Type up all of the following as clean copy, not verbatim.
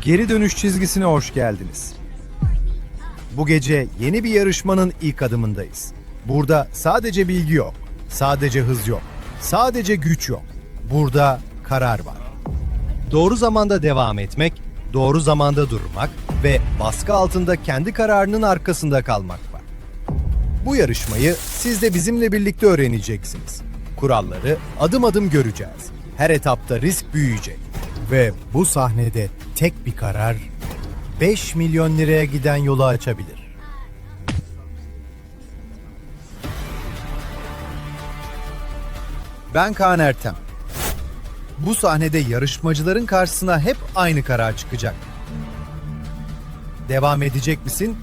Geri dönüş çizgisine hoş geldiniz. Bu gece yeni bir yarışmanın ilk adımındayız. Burada sadece bilgi yok, sadece hız yok, sadece güç yok. Burada karar var. Doğru zamanda devam etmek, doğru zamanda durmak ve baskı altında kendi kararının arkasında kalmak var. Bu yarışmayı siz de bizimle birlikte öğreneceksiniz. Kuralları adım adım göreceğiz. Her etapta risk büyüyecek. Ve bu sahnede tek bir karar 5 milyon liraya giden yolu açabilir. Ben Kaan Ertem. Bu sahnede yarışmacıların karşısına hep aynı karar çıkacak. Devam edecek misin?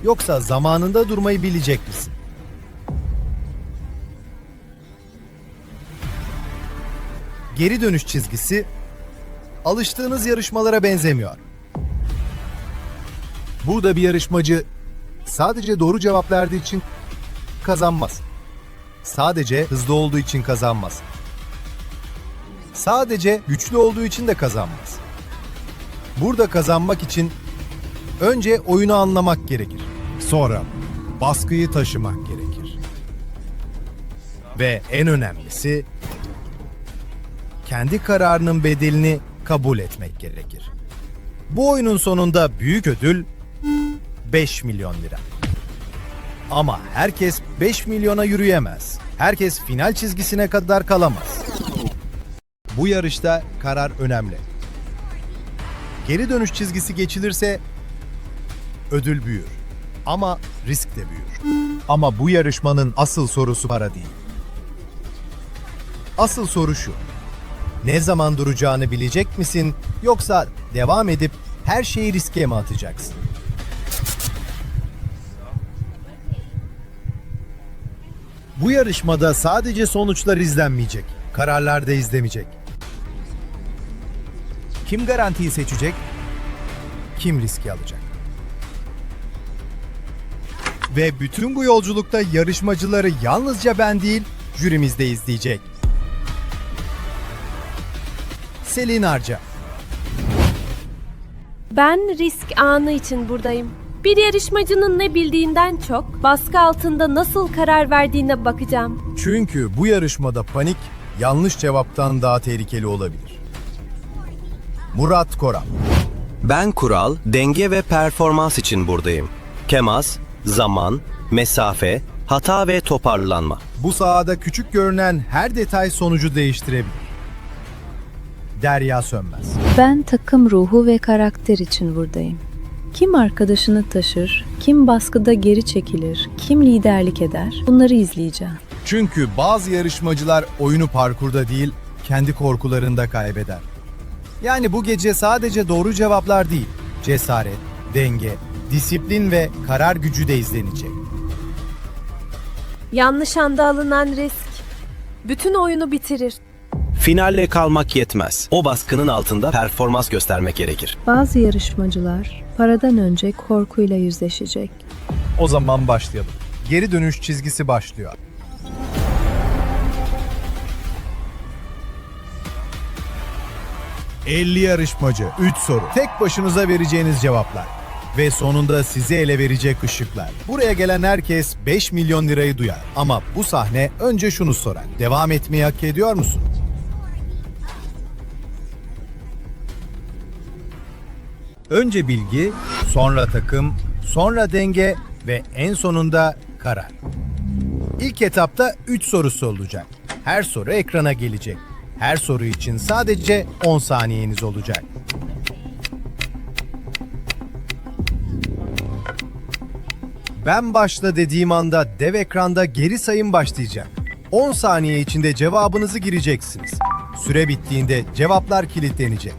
Yoksa zamanında durmayı bilecek misin? Geri dönüş çizgisi alıştığınız yarışmalara benzemiyor. Burada bir yarışmacı sadece doğru cevap verdiği için kazanmaz. Sadece hızlı olduğu için kazanmaz. Sadece güçlü olduğu için de kazanmaz. Burada kazanmak için önce oyunu anlamak gerekir. Sonra baskıyı taşımak gerekir. Ve en önemlisi kendi kararının bedelini kabul etmek gerekir. Bu oyunun sonunda büyük ödül 5 milyon lira. Ama herkes 5 milyona yürüyemez. Herkes final çizgisine kadar kalamaz. Bu yarışta karar önemli. Geri dönüş çizgisi geçilirse ödül büyür. Ama risk de büyür. Ama bu yarışmanın asıl sorusu para değil. Asıl soru şu: ne zaman duracağını bilecek misin, yoksa devam edip her şeyi riske mi atacaksın? Bu yarışmada sadece sonuçlar izlenmeyecek, kararlar da izlemeyecek. Kim garantiyi seçecek? Kim riski alacak? Ve bütün bu yolculukta yarışmacıları yalnızca ben değil, jürimiz de izleyecek. Selin Arca. Ben risk anı için buradayım. Bir yarışmacının ne bildiğinden çok baskı altında nasıl karar verdiğine bakacağım. Çünkü bu yarışmada panik yanlış cevaptan daha tehlikeli olabilir. Murat Koral. Ben kural, denge ve performans için buradayım. Kemas, zaman, mesafe, hata ve toparlanma. Bu sahada küçük görünen her detay sonucu değiştirebilir. Derya Sönmez. Ben takım ruhu ve karakter için buradayım. Kim arkadaşını taşır, kim baskıda geri çekilir, kim liderlik eder, bunları izleyeceğim. Çünkü bazı yarışmacılar oyunu parkurda değil, kendi korkularında kaybeder. Yani bu gece sadece doğru cevaplar değil, cesaret, denge, disiplin ve karar gücü de izlenecek. Yanlış anda alınan risk bütün oyunu bitirir. Finalle kalmak yetmez. O baskının altında performans göstermek gerekir. Bazı yarışmacılar paradan önce korkuyla yüzleşecek. O zaman başlayalım. Geri dönüş çizgisi başlıyor. ...50 yarışmacı, 3 soru. Tek başınıza vereceğiniz cevaplar. Ve sonunda sizi ele verecek ışıklar. Buraya gelen herkes 5 milyon lirayı duyar. Ama bu sahne önce şunu sorar: devam etmeyi hak ediyor musun? Önce bilgi, sonra takım, sonra denge ve en sonunda karar. İlk etapta 3 sorusu olacak. Her soru ekrana gelecek. Her soru için sadece 10 saniyeniz olacak. Ben başla dediğim anda dev ekranda geri sayım başlayacak. 10 saniye içinde cevabınızı gireceksiniz. Süre bittiğinde cevaplar kilitlenecek.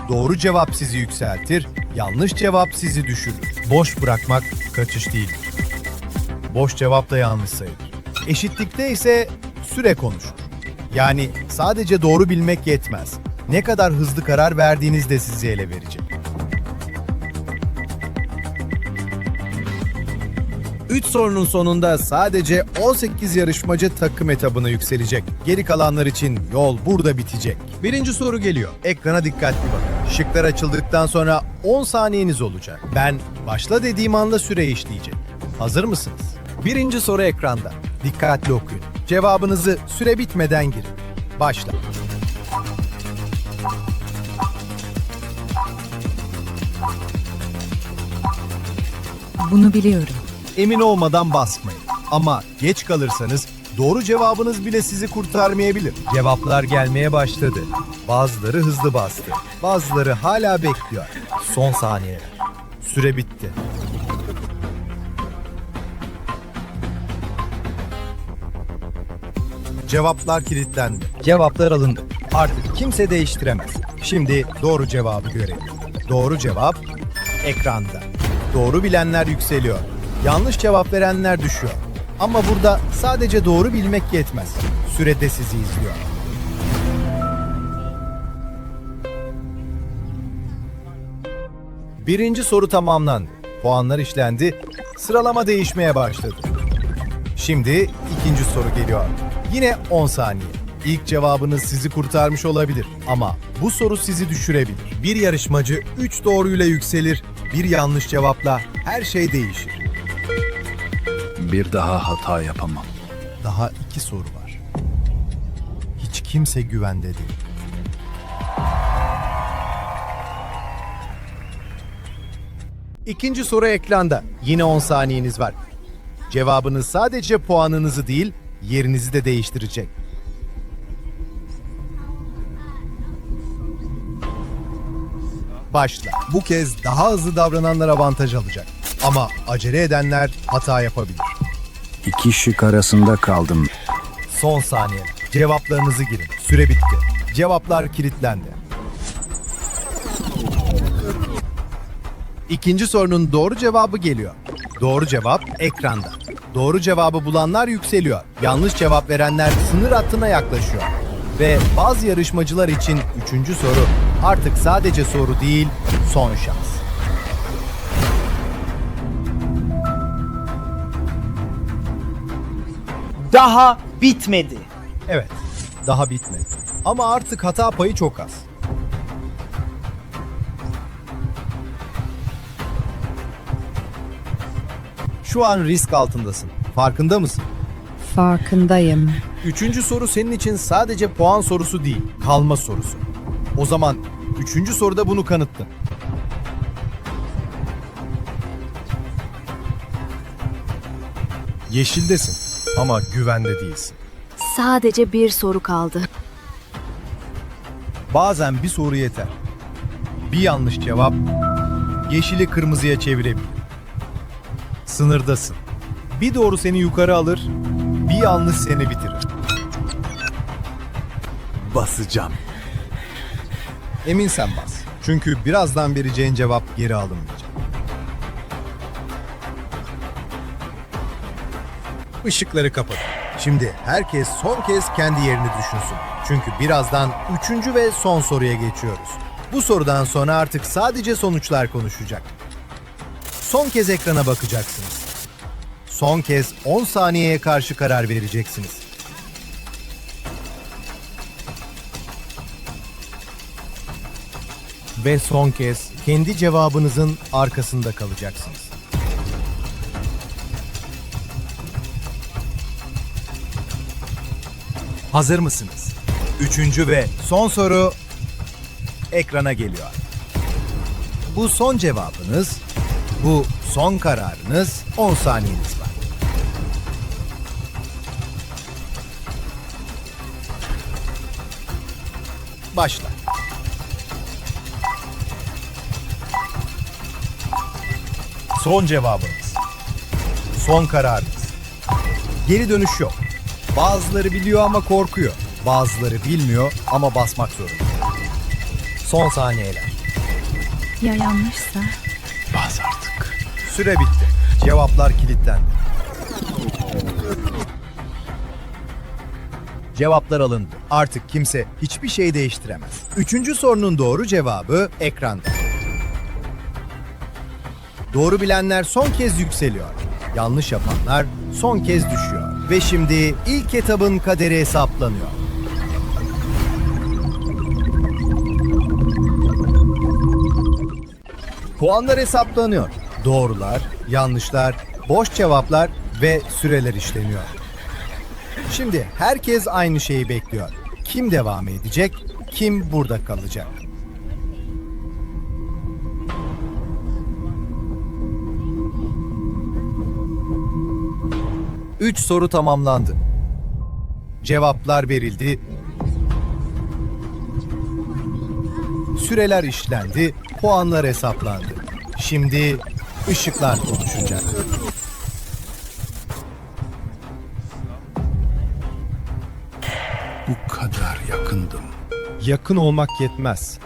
Doğru cevap sizi yükseltir, yanlış cevap sizi düşürür. Boş bırakmak kaçış değildir. Boş cevap da yanlış sayılır. Eşitlikte ise süre konuşur. Yani sadece doğru bilmek yetmez. Ne kadar hızlı karar verdiğiniz de sizi ele verecek. 3 sorunun sonunda sadece 18 yarışmacı takım etabına yükselecek. Geri kalanlar için yol burada bitecek. Birinci soru geliyor. Ekrana dikkatli bakın. Şıklar açıldıktan sonra 10 saniyeniz olacak. Ben başla dediğim anda süre işleyecek. Hazır mısınız? Birinci soru ekranda. Dikkatli okuyun. Cevabınızı süre bitmeden girin. Başla. Bunu biliyorum. Emin olmadan basmayın. Ama geç kalırsanız doğru cevabınız bile sizi kurtarmayabilir. Cevaplar gelmeye başladı. Bazıları hızlı bastı. Bazıları hala bekliyor. Son saniyeler. Süre bitti. Cevaplar kilitlendi. Cevaplar alındı. Artık kimse değiştiremez. Şimdi doğru cevabı görelim. Doğru cevap ekranda. Doğru bilenler yükseliyor. Yanlış cevap verenler düşüyor. Ama burada sadece doğru bilmek yetmez. Süre de sizi izliyor. Birinci soru tamamlandı. Puanlar işlendi. Sıralama değişmeye başladı. Şimdi ikinci soru geliyor. Yine 10 saniye. İlk cevabınız sizi kurtarmış olabilir ama bu soru sizi düşürebilir. Bir yarışmacı 3 doğruyla yükselir, bir yanlış cevapla her şey değişir. Bir daha hata yapamam. Daha 2 soru var. Hiç kimse güvende değil. İkinci soru ekranda. Yine 10 saniyeniz var. Cevabınız sadece puanınızı değil, yerinizi de değiştirecek. Başla. Bu kez daha hızlı davrananlar avantaj alacak. Ama acele edenler hata yapabilir. 2 şık arasında kaldım. Son saniye. Cevaplarınızı girin. Süre bitti. Cevaplar kilitlendi. İkinci sorunun doğru cevabı geliyor. Doğru cevap ekranda. Doğru cevabı bulanlar yükseliyor. Yanlış cevap verenler sınır hattına yaklaşıyor. Ve bazı yarışmacılar için üçüncü soru artık sadece soru değil, son şans. Daha bitmedi. Evet, daha bitmedi. Ama artık hata payı çok az. Şu an risk altındasın. Farkında mısın? Farkındayım. Üçüncü soru senin için sadece puan sorusu değil, kalma sorusu. O zaman üçüncü soruda bunu kanıtla. Yeşildesin ama güvende değilsin. Sadece bir soru kaldı. Bazen bir soru yeter. Bir yanlış cevap yeşili kırmızıya çevirebilir. Sınırdasın. Bir doğru seni yukarı alır, bir yanlış seni bitirir. Basacağım. Eminsen bas. Çünkü birazdan vereceğin cevap geri alınmayacak. Işıkları kapat. Şimdi herkes son kez kendi yerini düşünsün. Çünkü birazdan üçüncü ve son soruya geçiyoruz. Bu sorudan sonra artık sadece sonuçlar konuşacak. Son kez ekrana bakacaksınız. Son kez 10 saniyeye karşı karar vereceksiniz. Ve son kez kendi cevabınızın arkasında kalacaksınız. Hazır mısınız? Üçüncü ve son soru ekrana geliyor. Bu son cevabınız, bu son kararınız, 10 saniyeniz var. Başla. Son cevabınız. Son kararınız. Geri dönüş yok. Bazıları biliyor ama korkuyor. Bazıları bilmiyor ama basmak zorunda. Son saniyeler. Ya yanlışsa? Bas artık. Süre bitti. Cevaplar kilitlendi. Cevaplar alındı. Artık kimse hiçbir şey değiştiremez. Üçüncü sorunun doğru cevabı ekranda. Doğru bilenler son kez yükseliyor. Yanlış yapanlar son kez düşüyor. Ve şimdi ilk etabın kaderi hesaplanıyor. Puanlar hesaplanıyor. Doğrular, yanlışlar, boş cevaplar ve süreler işleniyor. Şimdi herkes aynı şeyi bekliyor. Kim devam edecek, kim burada kalacak? Üç soru tamamlandı. Cevaplar verildi. Süreler işlendi, puanlar hesaplandı. Şimdi ışıklar konuşacak. Bu kadar yakındım. Yakın olmak yetmez.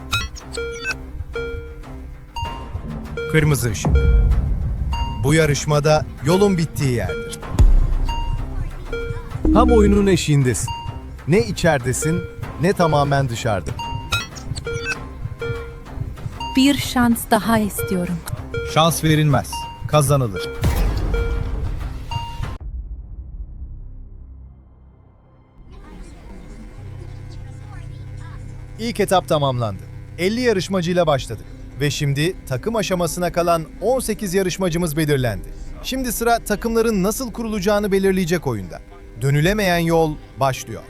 Kırmızı ışık. Bu yarışmada yolun bittiği yerdir. Tam oyunun eşiğindesin. Ne içeridesin, ne tamamen dışarıda. Bir şans daha istiyorum. Şans verilmez, kazanılır. İlk etap tamamlandı. 50 yarışmacıyla başladık. Ve şimdi takım aşamasına kalan 18 yarışmacımız belirlendi. Şimdi sıra takımların nasıl kurulacağını belirleyecek oyunda. Dönülemeyen yol başlıyor.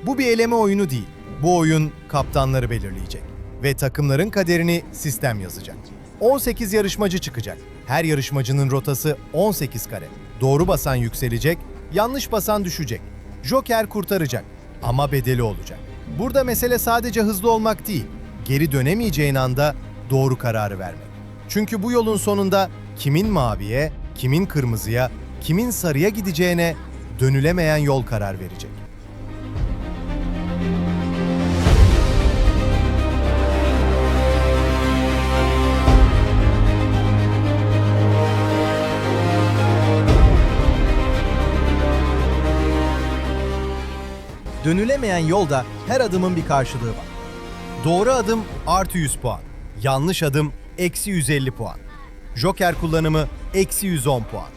Bu bir eleme oyunu değil. Bu oyun kaptanları belirleyecek. Ve takımların kaderini sistem yazacak. 18 yarışmacı çıkacak. Her yarışmacının rotası 18 kare. Doğru basan yükselecek, yanlış basan düşecek. Joker kurtaracak ama bedeli olacak. Burada mesele sadece hızlı olmak değil, geri dönemeyeceğin anda doğru kararı vermek. Çünkü bu yolun sonunda kimin maviye, kimin kırmızıya, kimin sarıya gideceğine dönülemeyen yol karar verecek. Dönülemeyen yolda her adımın bir karşılığı var. Doğru adım artı 100 puan, yanlış adım eksi 150 puan. Joker kullanımı eksi 110 puan.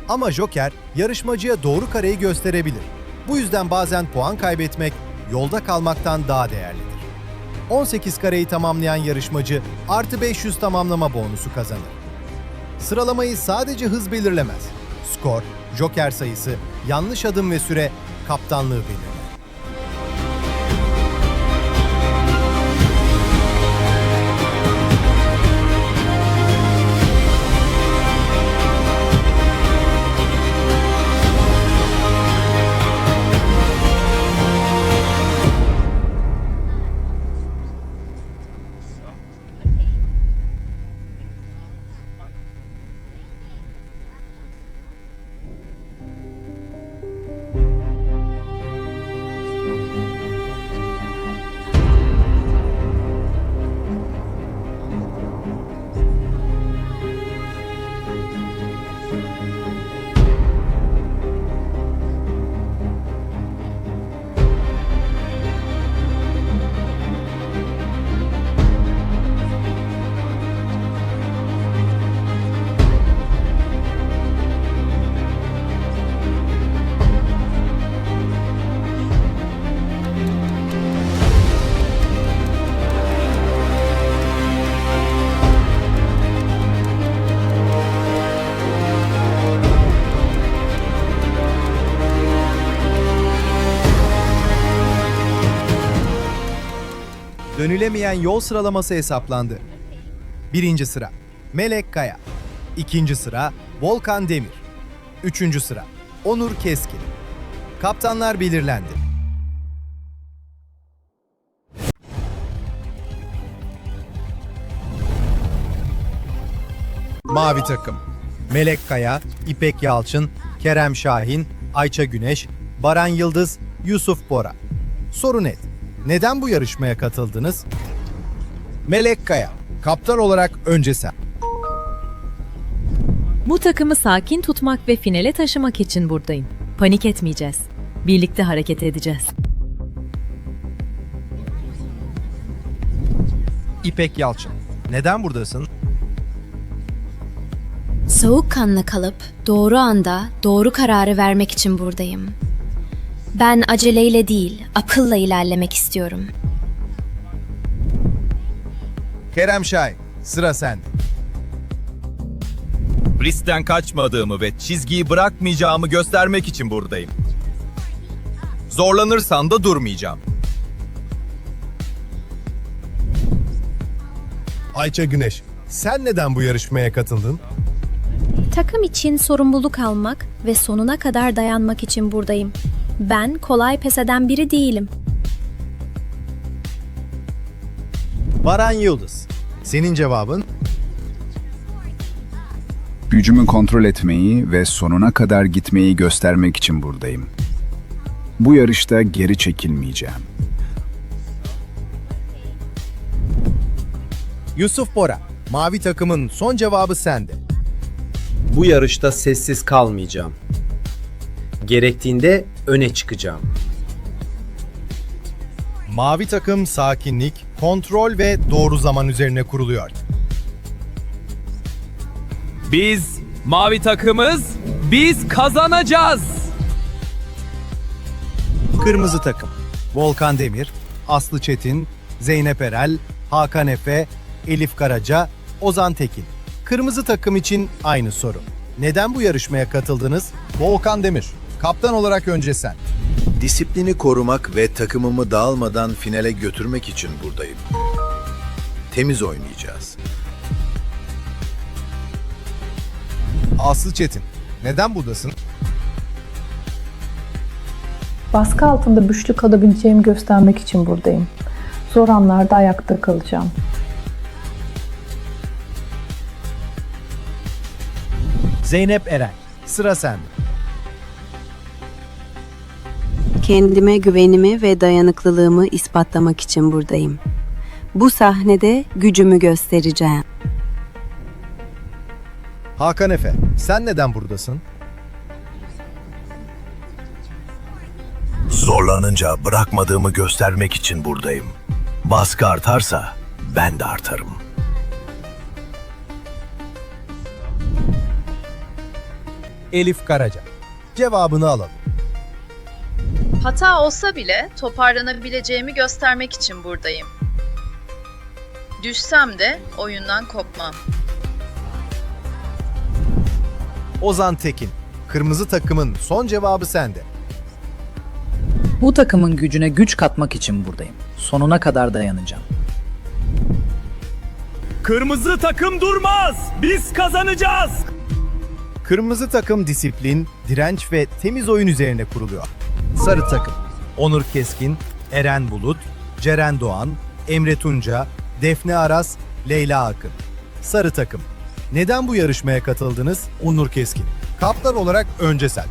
Ama Joker yarışmacıya doğru kareyi gösterebilir. Bu yüzden bazen puan kaybetmek yolda kalmaktan daha değerlidir. 18 kareyi tamamlayan yarışmacı artı 500 tamamlama bonusu kazanır. Sıralamayı sadece hız belirlemez. Skor, Joker sayısı, yanlış adım ve süre kaptanlığı belirler. Dönülemeyen yol sıralaması hesaplandı. 1. sıra Melek Kaya. 2. sıra Volkan Demir. 3. sıra Onur Keskin. Kaptanlar belirlendi. Mavi takım Melek Kaya, İpek Yalçın, Kerem Şahin, Ayça Güneş, Baran Yıldız, Yusuf Bora. Soru net. Neden bu yarışmaya katıldınız? Melek Kaya, kaptan olarak önce sen. Bu takımı sakin tutmak ve finale taşımak için buradayım. Panik etmeyeceğiz. Birlikte hareket edeceğiz. İpek Yalçın, neden buradasın? Soğukkanlı kalıp doğru anda doğru kararı vermek için buradayım. Ben aceleyle değil, akılla ilerlemek istiyorum. Kerem Şahin, sıra sende. Riskten kaçmadığımı ve çizgiyi bırakmayacağımı göstermek için buradayım. Zorlanırsan da durmayacağım. Ayça Güneş, sen neden bu yarışmaya katıldın? Takım için sorumluluk almak ve sonuna kadar dayanmak için buradayım. Ben kolay pes eden biri değilim. Baran Yıldız, senin cevabın? Gücümü kontrol etmeyi ve sonuna kadar gitmeyi göstermek için buradayım. Bu yarışta geri çekilmeyeceğim. Yusuf Bora, mavi takımın son cevabı sende. Bu yarışta sessiz kalmayacağım. Gerektiğinde öne çıkacağım. Mavi takım sakinlik, kontrol ve doğru zaman üzerine kuruluyor. Biz mavi takımız, biz kazanacağız. Kırmızı takım, Volkan Demir, Aslı Çetin, Zeynep Erel, Hakan Efe, Elif Karaca, Ozan Tekin. Kırmızı takım için aynı soru. Neden bu yarışmaya katıldınız? Volkan Demir, kaptan olarak önce sen. Disiplini korumak ve takımımı dağılmadan finale götürmek için buradayım. Temiz oynayacağız. Aslı Çetin, neden buradasın? Baskı altında güçlü kalabileceğimi göstermek için buradayım. Zor anlarda ayakta kalacağım. Zeynep Eren, sıra sende. Kendime güvenimi ve dayanıklılığımı ispatlamak için buradayım. Bu sahnede gücümü göstereceğim. Hakan Efe, sen neden buradasın? Zorlanınca bırakmadığımı göstermek için buradayım. Baskı artarsa ben de artarım. Elif Karaca, cevabını alalım. Hata olsa bile toparlanabileceğimi göstermek için buradayım. Düşsem de oyundan kopmam. Ozan Tekin, kırmızı takımın son cevabı sende. Bu takımın gücüne güç katmak için buradayım. Sonuna kadar dayanacağım. Kırmızı takım durmaz, biz kazanacağız. Kırmızı takım disiplin, direnç ve temiz oyun üzerine kuruluyor. Sarı takım, Onur Keskin, Eren Bulut, Ceren Doğan, Emre Tunca, Defne Aras, Leyla Akın. Sarı takım, neden bu yarışmaya katıldınız? Onur Keskin, kaptan olarak önce sen.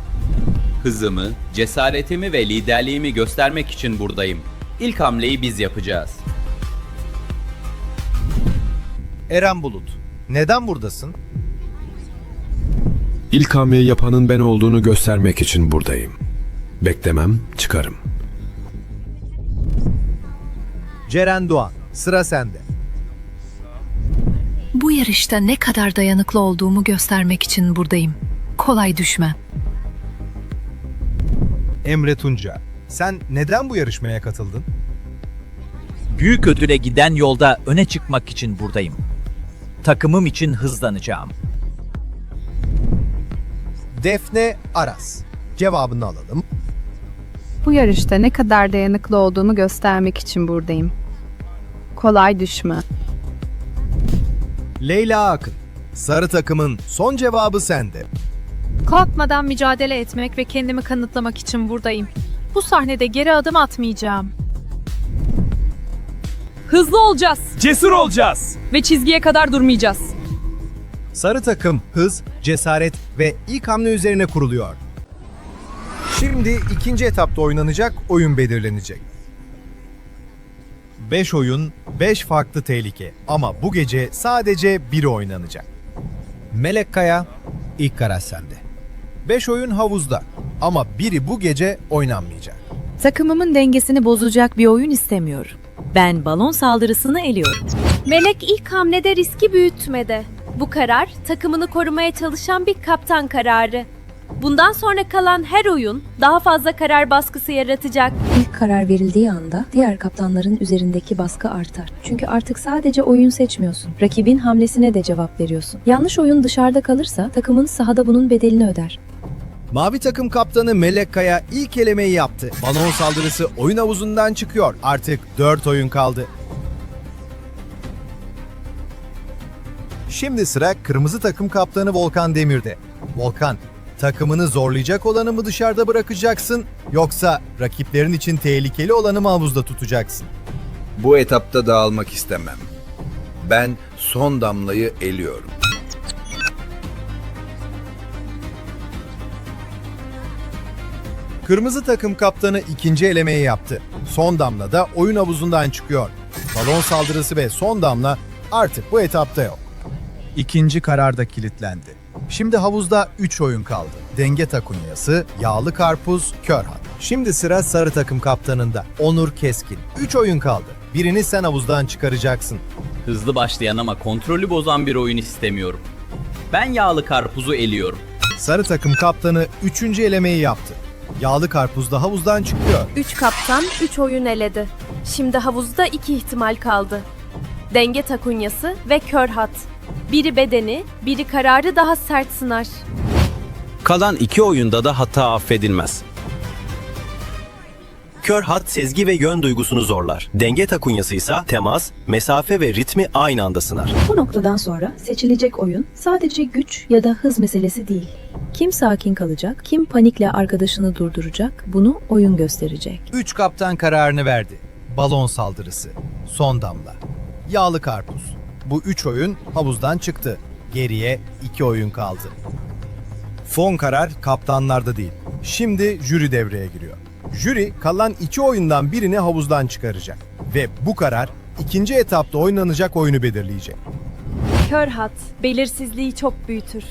Hızımı, cesaretimi ve liderliğimi göstermek için buradayım. İlk hamleyi biz yapacağız. Eren Bulut, neden buradasın? İlk hamleyi yapanın ben olduğunu göstermek için buradayım. Beklemem, çıkarım. Ceren Doğan, sıra sende. Bu yarışta ne kadar dayanıklı olduğumu göstermek için buradayım. Kolay düşmem. Emre Tunca, sen neden bu yarışmaya katıldın? Büyük ödüle giden yolda öne çıkmak için buradayım. Takımım için hızlanacağım. Defne Aras, cevabını alalım. Bu yarışta ne kadar dayanıklı olduğumu göstermek için buradayım. Kolay düşme. Leyla Akın, sarı takımın son cevabı sende. Korkmadan mücadele etmek ve kendimi kanıtlamak için buradayım. Bu sahnede geri adım atmayacağım. Hızlı olacağız Cesur olacağız. ve çizgiye kadar durmayacağız. Sarı takım hız, cesaret ve ilk hamle üzerine kuruluyor. Şimdi ikinci etapta oynanacak oyun belirlenecek. 5 oyun, 5 farklı tehlike ama bu gece sadece biri oynanacak. Melek Kaya, ilk karar sende. 5 oyun havuzda ama biri bu gece oynanmayacak. Takımımın dengesini bozacak bir oyun istemiyorum. Ben balon saldırısını eliyorum. Melek ilk hamlede riski büyütmedi. Bu karar takımını korumaya çalışan bir kaptan kararı. Bundan sonra kalan her oyun daha fazla karar baskısı yaratacak. İlk karar verildiği anda diğer kaptanların üzerindeki baskı artar. Çünkü artık sadece oyun seçmiyorsun. Rakibin hamlesine de cevap veriyorsun. Yanlış oyun dışarıda kalırsa takımın sahada bunun bedelini öder. Mavi takım kaptanı Melek Kaya ilk elemeyi yaptı. Balon saldırısı oyun havuzundan çıkıyor. Artık 4 oyun kaldı. Şimdi sıra kırmızı takım kaptanı Volkan Demir'de. Volkan, takımını zorlayacak olanı mı dışarıda bırakacaksın yoksa rakiplerin için tehlikeli olanı mı havuzda tutacaksın? Bu etapta dağılmak istemem. Ben son damlayı eliyorum. Kırmızı takım kaptanı ikinci elemeyi yaptı. Son damla da oyun havuzundan çıkıyor. Balon saldırısı ve son damla artık bu etapta yok. İkinci karar da kilitlendi. Şimdi havuzda 3 oyun kaldı. Denge takunyası, yağlı karpuz, kör hat. Şimdi sıra sarı takım kaptanında. Onur Keskin. 3 oyun kaldı. Birini sen havuzdan çıkaracaksın. Hızlı başlayan ama kontrolü bozan bir oyun istemiyorum. Ben yağlı karpuzu eliyorum. Sarı takım kaptanı 3. elemeyi yaptı. Yağlı karpuz da havuzdan çıkıyor. 3 kaptan 3 oyun eledi. Şimdi havuzda 2 ihtimal kaldı. Denge takunyası ve kör hat. Biri bedeni, biri kararı daha sert sınar. Kalan 2 oyunda da hata affedilmez. Kör hat sezgi ve yön duygusunu zorlar. Denge takunyası ise temas, mesafe ve ritmi aynı anda sınar. Bu noktadan sonra seçilecek oyun sadece güç ya da hız meselesi değil. Kim sakin kalacak, kim panikle arkadaşını durduracak bunu oyun gösterecek. 3 kaptan kararını verdi. Balon saldırısı, son damla, yağlı karpuz. Bu 3 oyun havuzdan çıktı. Geriye 2 oyun kaldı. Son karar kaptanlarda değil. Şimdi jüri devreye giriyor. Jüri kalan 2 oyundan birini havuzdan çıkaracak. Ve bu karar ikinci etapta oynanacak oyunu belirleyecek. Kör hat belirsizliği çok büyütür.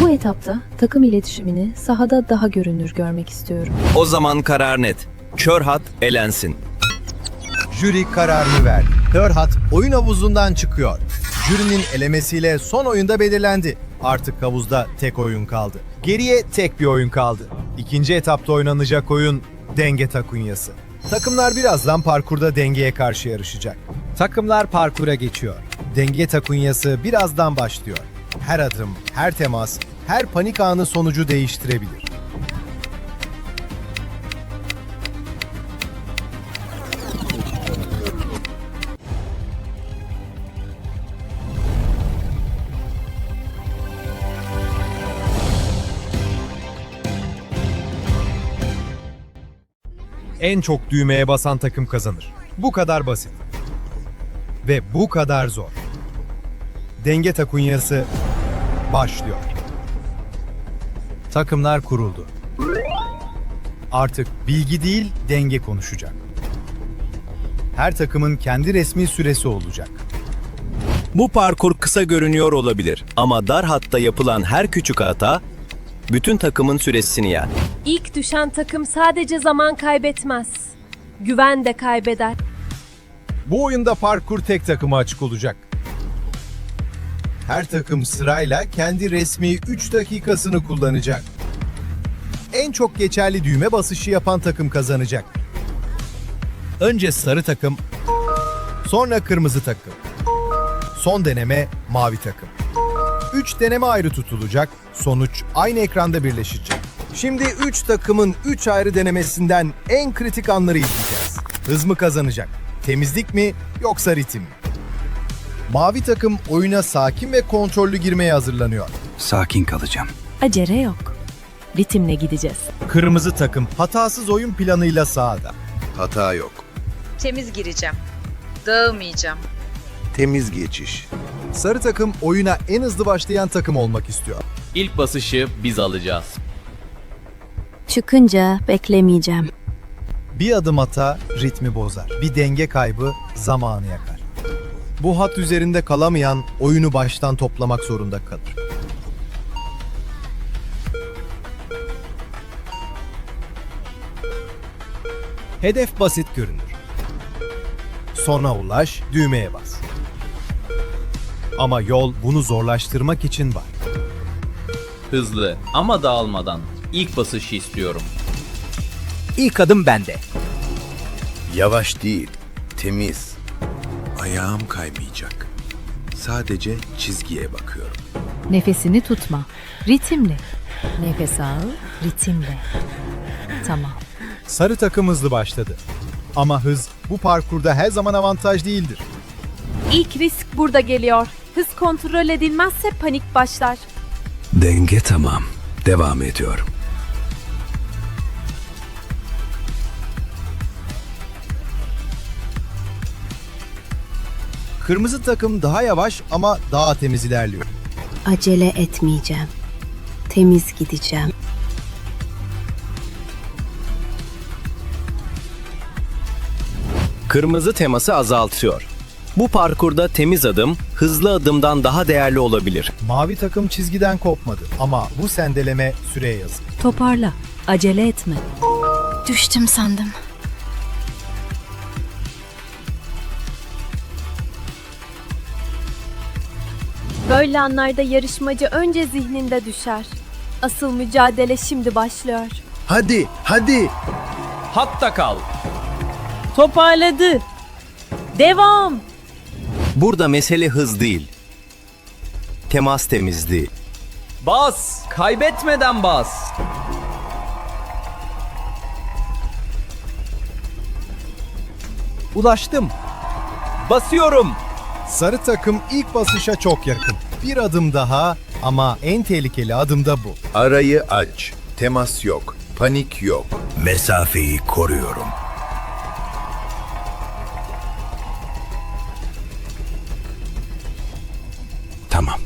Bu etapta takım iletişimini sahada daha görünür görmek istiyorum. O zaman karar net. Kör hat elensin. Jüri kararını verdi. Kör hat oyun havuzundan çıkıyor. Jürinin elemesiyle son oyunda belirlendi. Artık havuzda tek oyun kaldı. Geriye tek bir oyun kaldı. İkinci etapta oynanacak oyun denge takunyası. Takımlar birazdan parkurda dengeye karşı yarışacak. Takımlar parkura geçiyor. Denge takunyası birazdan başlıyor. Her adım, her temas, her panik anı sonucu değiştirebilir. En çok düğmeye basan takım kazanır. Bu kadar basit. Ve bu kadar zor. Denge takunyası başlıyor. Takımlar kuruldu. Artık bilgi değil, denge konuşacak. Her takımın kendi resmi süresi olacak. Bu parkur kısa görünüyor olabilir ama dar hatta yapılan her küçük hata bütün takımın süresini yer. İlk düşen takım sadece zaman kaybetmez. Güven de kaybeder. Bu oyunda parkur tek takıma açık olacak. Her takım sırayla kendi resmi 3 dakikasını kullanacak. En çok geçerli düğme basışı yapan takım kazanacak. Önce sarı takım, sonra kırmızı takım. Son deneme mavi takım. 3 deneme ayrı tutulacak, sonuç aynı ekranda birleşecek. Şimdi 3 takımın 3 ayrı denemesinden en kritik anları izleyeceğiz. Hız mı kazanacak? Temizlik mi yoksa ritim mi? Mavi takım oyuna sakin ve kontrollü girmeye hazırlanıyor. Sakin kalacağım. Acele yok. Ritimle gideceğiz. Kırmızı takım hatasız oyun planıyla sahada. Hata yok. Temiz gireceğim. Dağılmayacağım. Temiz geçiş. Sarı takım oyuna en hızlı başlayan takım olmak istiyor. İlk basışı biz alacağız. Çıkınca beklemeyeceğim. Bir adım hata ritmi bozar. Bir denge kaybı zamanı yakar. Bu hat üzerinde kalamayan oyunu baştan toplamak zorunda kalır. Hedef basit görünür. Sona ulaş, düğmeye bas. Ama yol bunu zorlaştırmak için var. Hızlı ama dağılmadan. İlk basışı istiyorum. İlk adım bende. Yavaş değil, temiz. Ayağım kaymayacak. Sadece çizgiye bakıyorum. Nefesini tutma. Ritimle. Nefes al, ritimle. Tamam. Sarı takım hızlı başladı. Ama hız bu parkurda her zaman avantaj değildir. İlk risk burada geliyor. Hız kontrol edilmezse panik başlar. Denge tamam. Devam ediyorum. Kırmızı takım daha yavaş ama daha temiz ilerliyor. Acele etmeyeceğim. Temiz gideceğim. Kırmızı teması azaltıyor. Bu parkurda temiz adım, hızlı adımdan daha değerli olabilir. Mavi takım çizgiden kopmadı ama bu sendeleme süreye yazık. Toparla. Acele etme. Düştüm sandım. Böyle anlarda yarışmacı önce zihninde düşer. Asıl mücadele şimdi başlıyor. Hadi, hadi. Hatta kal. Toparladı. Devam. Burada mesele hız değil. Temas temizliği. Bas. Kaybetmeden bas. Ulaştım. Basıyorum. Sarı takım ilk basışa çok yakın. Bir adım daha ama en tehlikeli adım da bu. Arayı aç. Temas yok. Panik yok. Mesafeyi koruyorum. Tamam.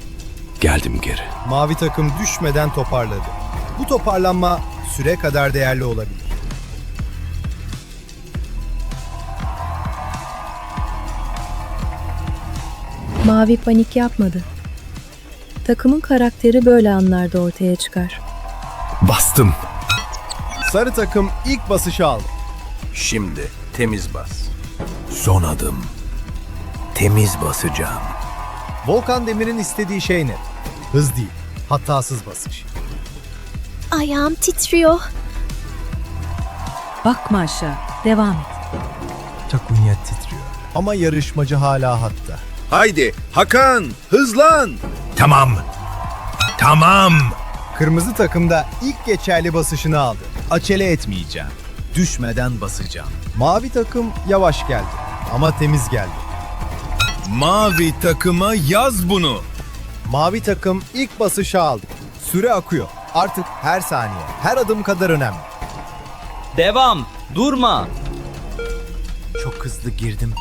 Geldim geri. Mavi takım düşmeden toparladı. Bu toparlanma süre kadar değerli olabilir. Mavi panik yapmadı. Takımın karakteri böyle anlarda ortaya çıkar. Bastım. Sarı takım ilk basışı aldı. Şimdi temiz bas. Son adım. Temiz basacağım. Volkan Demir'in istediği şey ne? Hız değil, hatasız basış. Ayağım titriyor. Bakma aşağı. Devam et. Takunya titriyor. Ama yarışmacı hala hatta. Haydi Hakan, hızlan. Tamam. Tamam. Kırmızı takımda ilk geçerli basışını aldı. Acele etmeyeceğim. Düşmeden basacağım. Mavi takım yavaş geldi ama temiz geldi. Mavi takıma yaz bunu. Mavi takım ilk basışı aldı. Süre akıyor. Artık her saniye, her adım kadar önemli. Devam. Durma. Çok hızlı girdim.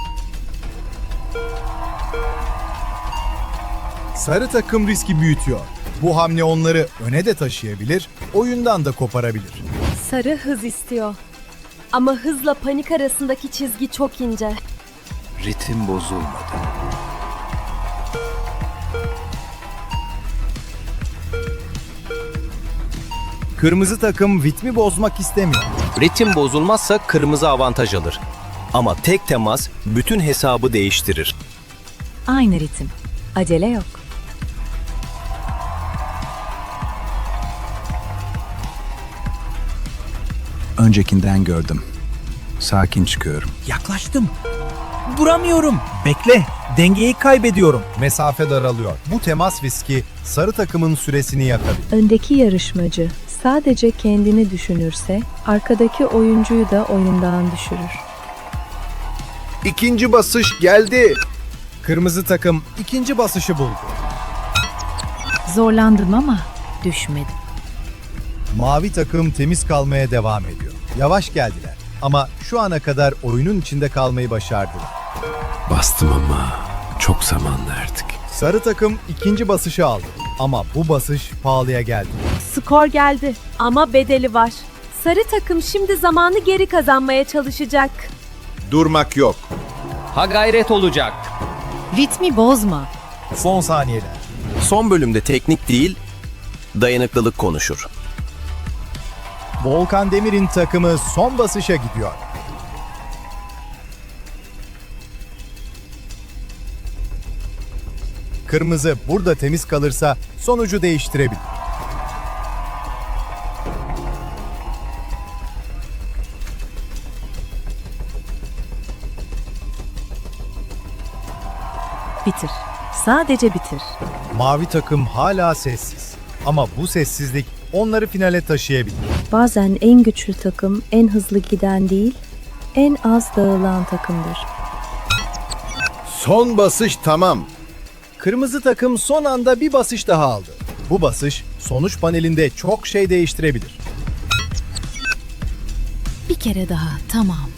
Sarı takım riski büyütüyor. Bu hamle onları öne de taşıyabilir, oyundan da koparabilir. Sarı hız istiyor. Ama hızla panik arasındaki çizgi çok ince. Ritim bozulmadı. Kırmızı takım ritmi bozmak istemiyor. Ritim bozulmazsa kırmızı avantaj alır. Ama tek temas bütün hesabı değiştirir. Aynı ritim. Acele yok. Öncekinden gördüm. Sakin çıkıyorum. Yaklaştım. Duramıyorum. Bekle. Dengeyi kaybediyorum. Mesafe daralıyor. Bu temas riski sarı takımın süresini yakabilir. Öndeki yarışmacı sadece kendini düşünürse arkadaki oyuncuyu da oyundan düşürür. İkinci basış geldi. Kırmızı takım ikinci basışı buldu. Zorlandım ama düşmedim. Mavi takım temiz kalmaya devam ediyor. Yavaş geldiler ama şu ana kadar oyunun içinde kalmayı başardılar. Bastım ama çok zaman verdik. Sarı takım ikinci basışı aldı ama bu basış pahalıya geldi. Skor geldi ama bedeli var. Sarı takım şimdi zamanı geri kazanmaya çalışacak. Durmak yok. Ha gayret olacak. Ritmi bozma. Son saniyeler. Son bölümde teknik değil, dayanıklılık konuşur. Volkan Demir'in takımı son basışa gidiyor. Kırmızı burada temiz kalırsa sonucu değiştirebilir. Bitir. Sadece bitir. Mavi takım hala sessiz. Ama bu sessizlik onları finale taşıyabilir. Bazen en güçlü takım en hızlı giden değil, en az dağılan takımdır. Son basış tamam. Kırmızı takım son anda bir basış daha aldı. Bu basış sonuç panelinde çok şey değiştirebilir. Bir kere daha, tamam.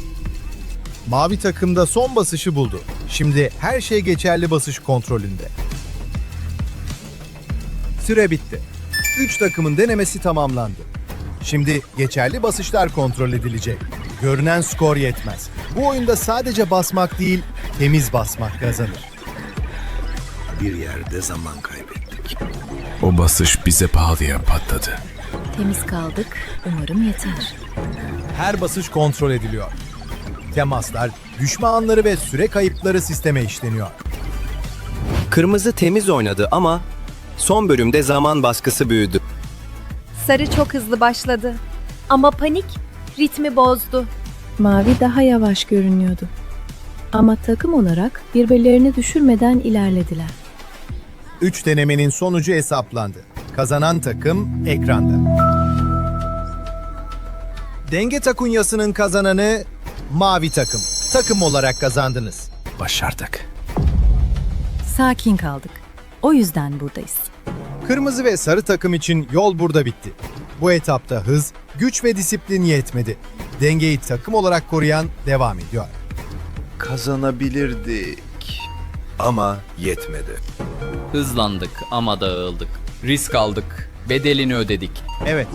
Mavi takım da son basışı buldu. Şimdi her şey geçerli basış kontrolünde. Süre bitti. 3 takımın denemesi tamamlandı. Şimdi geçerli basışlar kontrol edilecek. Görünen skor yetmez. Bu oyunda sadece basmak değil, temiz basmak kazanır. Bir yerde zaman kaybettik. O basış bize pahalıya patladı. Temiz kaldık. Umarım yeter. Her basış kontrol ediliyor. Temaslar, düşme anları ve süre kayıpları sisteme işleniyor. Kırmızı temiz oynadı ama son bölümde zaman baskısı büyüdü. Sarı çok hızlı başladı. Ama panik ritmi bozdu. Mavi daha yavaş görünüyordu. Ama takım olarak birbirlerini düşürmeden ilerlediler. 3 denemenin sonucu hesaplandı. Kazanan takım ekranda. Denge takunyasının kazananı mavi takım. Takım olarak kazandınız. Başardık. Sakin kaldık. O yüzden buradayız. Kırmızı ve sarı takım için yol burada bitti. Bu etapta hız, güç ve disiplin yetmedi. Dengeyi takım olarak koruyan devam ediyor. Kazanabilirdik. Ama yetmedi. Hızlandık ama dağıldık. Risk aldık. Bedelini ödedik. Evet,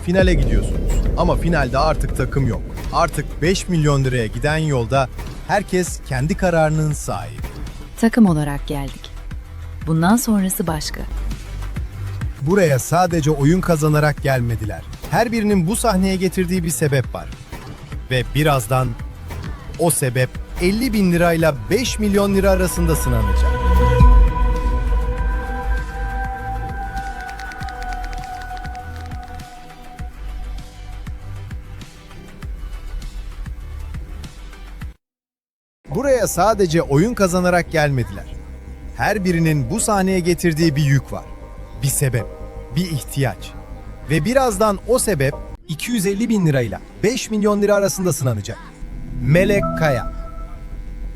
finale gidiyorsunuz. Ama finalde artık takım yok. Artık 5 milyon liraya giden yolda herkes kendi kararının sahibi. Takım olarak geldik. Bundan sonrası başka. Buraya sadece oyun kazanarak gelmediler. Her birinin bu sahneye getirdiği bir sebep var. Ve birazdan o sebep 50 bin lirayla 5 milyon lira arasında sınanacak. Buraya sadece oyun kazanarak gelmediler. Her birinin bu sahneye getirdiği bir yük var. Bir sebep, bir ihtiyaç. Ve birazdan o sebep 250 bin lirayla 5 milyon lira arasında sınanacak. Melek Kaya.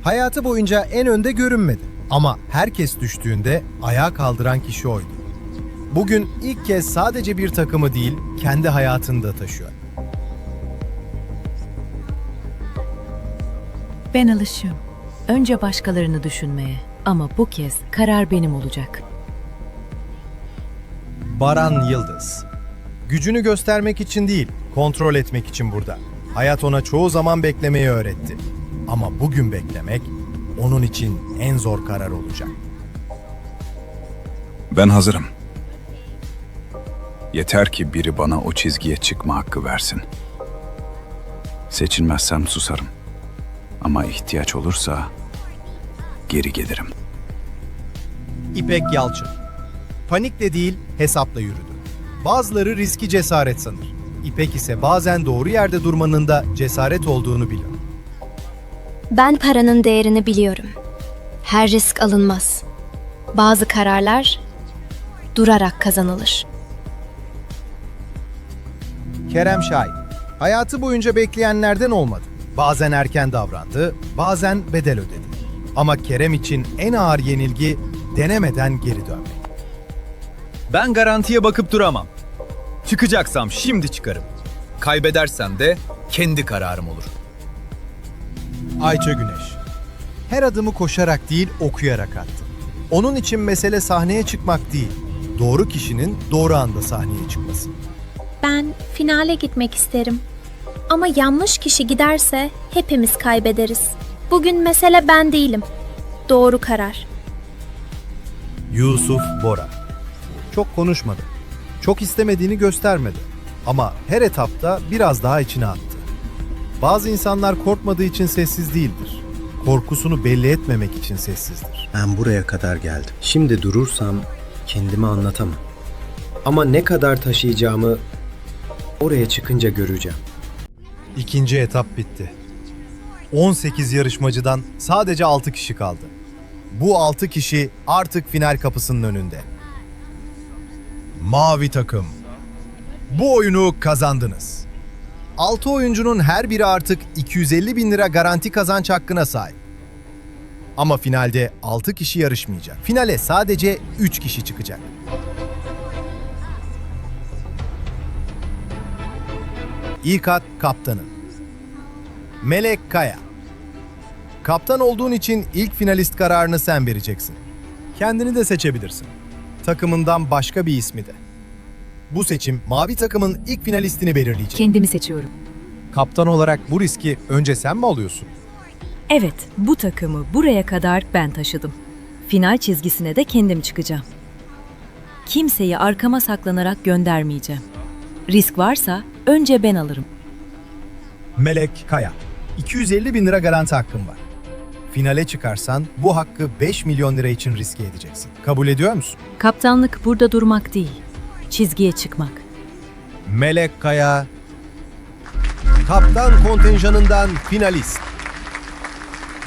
Hayatı boyunca en önde görünmedi. Ama herkes düştüğünde ayağa kaldıran kişi oydu. Bugün ilk kez sadece bir takımı değil, kendi hayatını da taşıyor. Ben alışığım. Önce başkalarını düşünmeye. Ama bu kez karar benim olacak. Baran Yıldız. Gücünü göstermek için değil, kontrol etmek için burada. Hayat ona çoğu zaman beklemeyi öğretti. Ama bugün beklemek onun için en zor karar olacak. Ben hazırım. Yeter ki biri bana o çizgiye çıkma hakkı versin. Seçilmezsem susarım. Ama ihtiyaç olursa geri gelirim. İpek Yalçın. Panikle değil, hesapla yürüdü. Bazıları riski cesaret sanır. İpek ise bazen doğru yerde durmanın da cesaret olduğunu bilir. Ben paranın değerini biliyorum. Her risk alınmaz. Bazı kararlar durarak kazanılır. Kerem Şahin. Hayatı boyunca bekleyenlerden olmadı. Bazen erken davrandı, bazen bedel ödedi. Ama Kerem için en ağır yenilgi denemeden geri dönmek. Ben garantiye bakıp duramam. Çıkacaksam şimdi çıkarım. Kaybedersem de kendi kararım olur. Ayça Güneş. Her adımı koşarak değil, okuyarak attı. Onun için mesele sahneye çıkmak değil, doğru kişinin doğru anda sahneye çıkması. Ben finale gitmek isterim. Ama yanlış kişi giderse hepimiz kaybederiz. Bugün mesele ben değilim. Doğru karar. Yusuf Bora. Çok konuşmadı. Çok istemediğini göstermedi. Ama her etapta biraz daha içine attı. Bazı insanlar korkmadığı için sessiz değildir. korkusunu belli etmemek için sessizdir. Ben buraya kadar geldim. Şimdi durursam kendimi anlatamam. Ama ne kadar taşıyacağımı oraya çıkınca göreceğim. İkinci etap bitti. 18 yarışmacıdan sadece 6 kişi kaldı. Bu 6 kişi artık final kapısının önünde. Mavi takım. Bu oyunu kazandınız. 6 oyuncunun her biri artık 250 bin lira garanti kazanç hakkına sahip. Ama finalde 6 kişi yarışmayacak. Finale sadece 3 kişi çıkacak. İlk at kaptanın. Melek Kaya. Kaptan olduğun için ilk finalist kararını sen vereceksin. Kendini de seçebilirsin. Takımından başka bir ismi de. Bu seçim mavi takımın ilk finalistini belirleyecek. Kendimi seçiyorum. Kaptan olarak bu riski önce sen mi alıyorsun? Evet, bu takımı buraya kadar ben taşıdım. Final çizgisine de kendim çıkacağım. Kimseyi arkama saklanarak göndermeyeceğim. Risk varsa önce ben alırım. Melek Kaya. 250 bin lira garanti hakkın var. Finale çıkarsan bu hakkı 5 milyon lira için riske edeceksin. Kabul ediyor musun? Kaptanlık burada durmak değil, çizgiye çıkmak. Melek Kaya, kaptan kontenjanından finalist.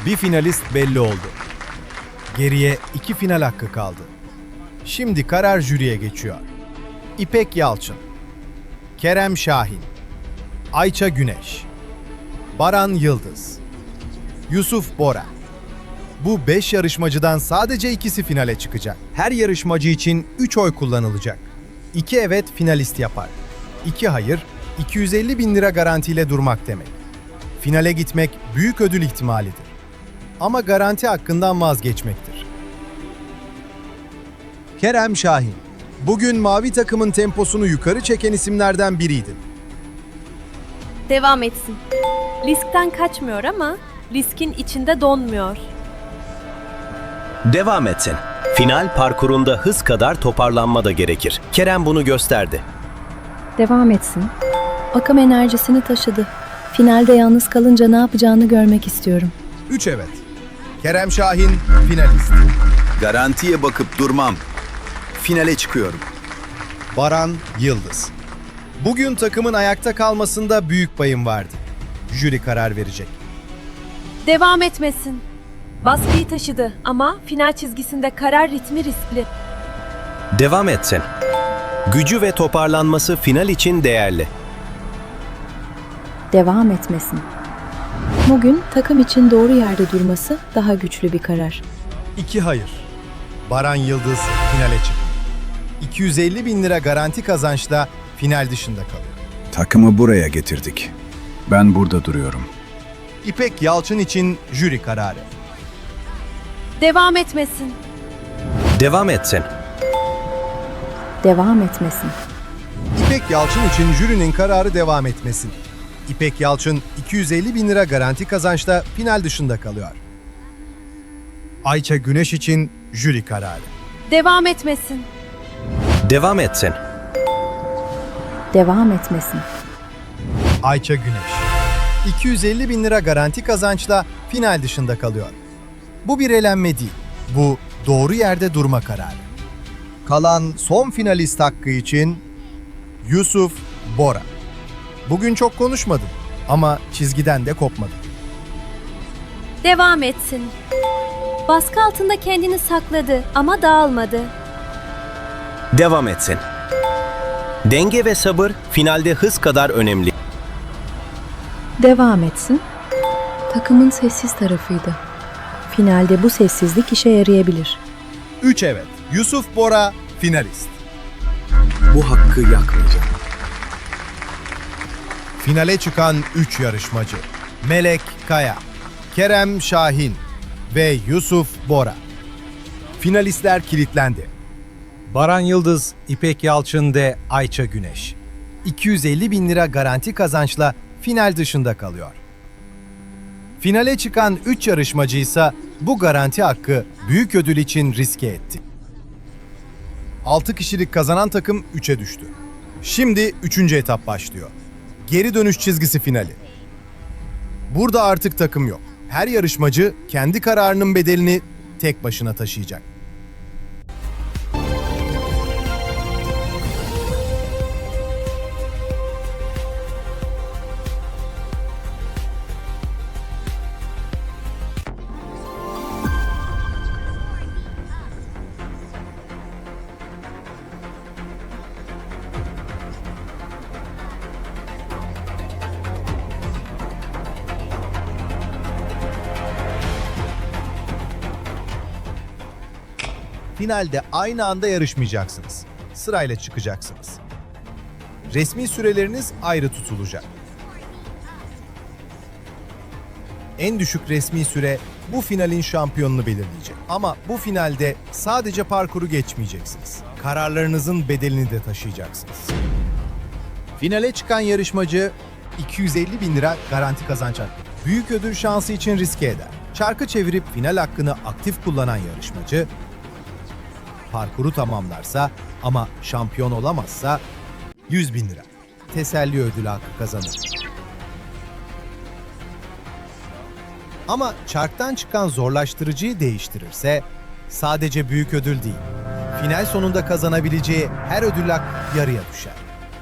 Bir finalist belli oldu. Geriye 2 final hakkı kaldı. Şimdi karar jüriye geçiyor. İpek Yalçın, Kerem Şahin, Ayça Güneş, Baran Yıldız, Yusuf Bora. Bu 5 yarışmacıdan sadece ikisi finale çıkacak. Her yarışmacı için 3 oy kullanılacak. 2 evet finalist yapar. 2 hayır, 250 bin lira garantiyle durmak demek. Finale gitmek büyük ödül ihtimalidir. Ama garanti hakkından vazgeçmektir. Kerem Şahin, bugün mavi takımın temposunu yukarı çeken isimlerden biriydin. Devam etsin. Riskten kaçmıyor ama riskin içinde donmuyor. Devam etsin. Final parkurunda hız kadar toparlanma da gerekir. Kerem bunu gösterdi. Devam etsin. Akım enerjisini taşıdı. Finalde yalnız kalınca ne yapacağını görmek istiyorum. 3 evet. Kerem Şahin finalist. Garantiye bakıp durmam. Finale çıkıyorum. Baran Yıldız. Bugün takımın ayakta kalmasında büyük payım vardı. Jüri karar verecek. Devam etmesin. Baskıyı taşıdı ama final çizgisinde karar ritmi riskli. Devam etsin. Gücü ve toparlanması final için değerli. Devam etmesin. Bugün takım için doğru yerde durması daha güçlü bir karar. 2 hayır. Baran Yıldız finale çıktı. 250 bin lira garanti kazançla final dışında kalıyor. Takımı buraya getirdik. Ben burada duruyorum. İpek Yalçın için jüri kararı. Devam etmesin. Devam etsin. Devam etmesin. İpek Yalçın için jürinin kararı devam etmesin. İpek Yalçın 250 bin lira garanti kazançla final dışında kalıyor. Ayça Güneş için jüri kararı. Devam etmesin. Devam etsin. Devam etmesin. Ayça Güneş. 250 bin lira garanti kazançla final dışında kalıyor. Bu bir elenme değil. Bu doğru yerde durma kararı. Kalan son finalist hakkı için Yusuf Bora. Bugün çok konuşmadım ama çizgiden de kopmadım. Devam etsin. Baskı altında kendini sakladı ama dağılmadı. Devam etsin. Denge ve sabır finalde hız kadar önemli. Devam etsin. Takımın sessiz tarafıydı. Finalde bu sessizlik işe yarayabilir. 3 evet. Yusuf Bora finalist. Bu hakkı yakmayacağım. Finale çıkan 3 yarışmacı. Melek Kaya, Kerem Şahin ve Yusuf Bora. Finalistler kilitlendi. Baran Yıldız, İpek Yalçın ve Ayça Güneş. 250 bin lira garanti kazançla final dışında kalıyor. Finale çıkan 3 yarışmacı ise bu garanti hakkı büyük ödül için riske etti. 6 kişilik kazanan takım 3'e düştü. Şimdi 3. etap başlıyor. Geri dönüş çizgisi finali. Burada artık takım yok. Her yarışmacı kendi kararının bedelini tek başına taşıyacak. Finalde aynı anda yarışmayacaksınız. Sırayla çıkacaksınız. Resmi süreleriniz ayrı tutulacak. En düşük resmi süre bu finalin şampiyonunu belirleyecek. Ama bu finalde sadece parkuru geçmeyeceksiniz. Kararlarınızın bedelini de taşıyacaksınız. Finale çıkan yarışmacı 250 bin lira garanti kazanç hakkı. Büyük ödül şansı için riske eder. Çarkı çevirip final hakkını aktif kullanan yarışmacı parkuru tamamlarsa ama şampiyon olamazsa 100 bin lira teselli ödülü hakkı kazanır. Ama çarktan çıkan zorlaştırıcıyı değiştirirse sadece büyük ödül değil, final sonunda kazanabileceği her ödül hakkı yarıya düşer.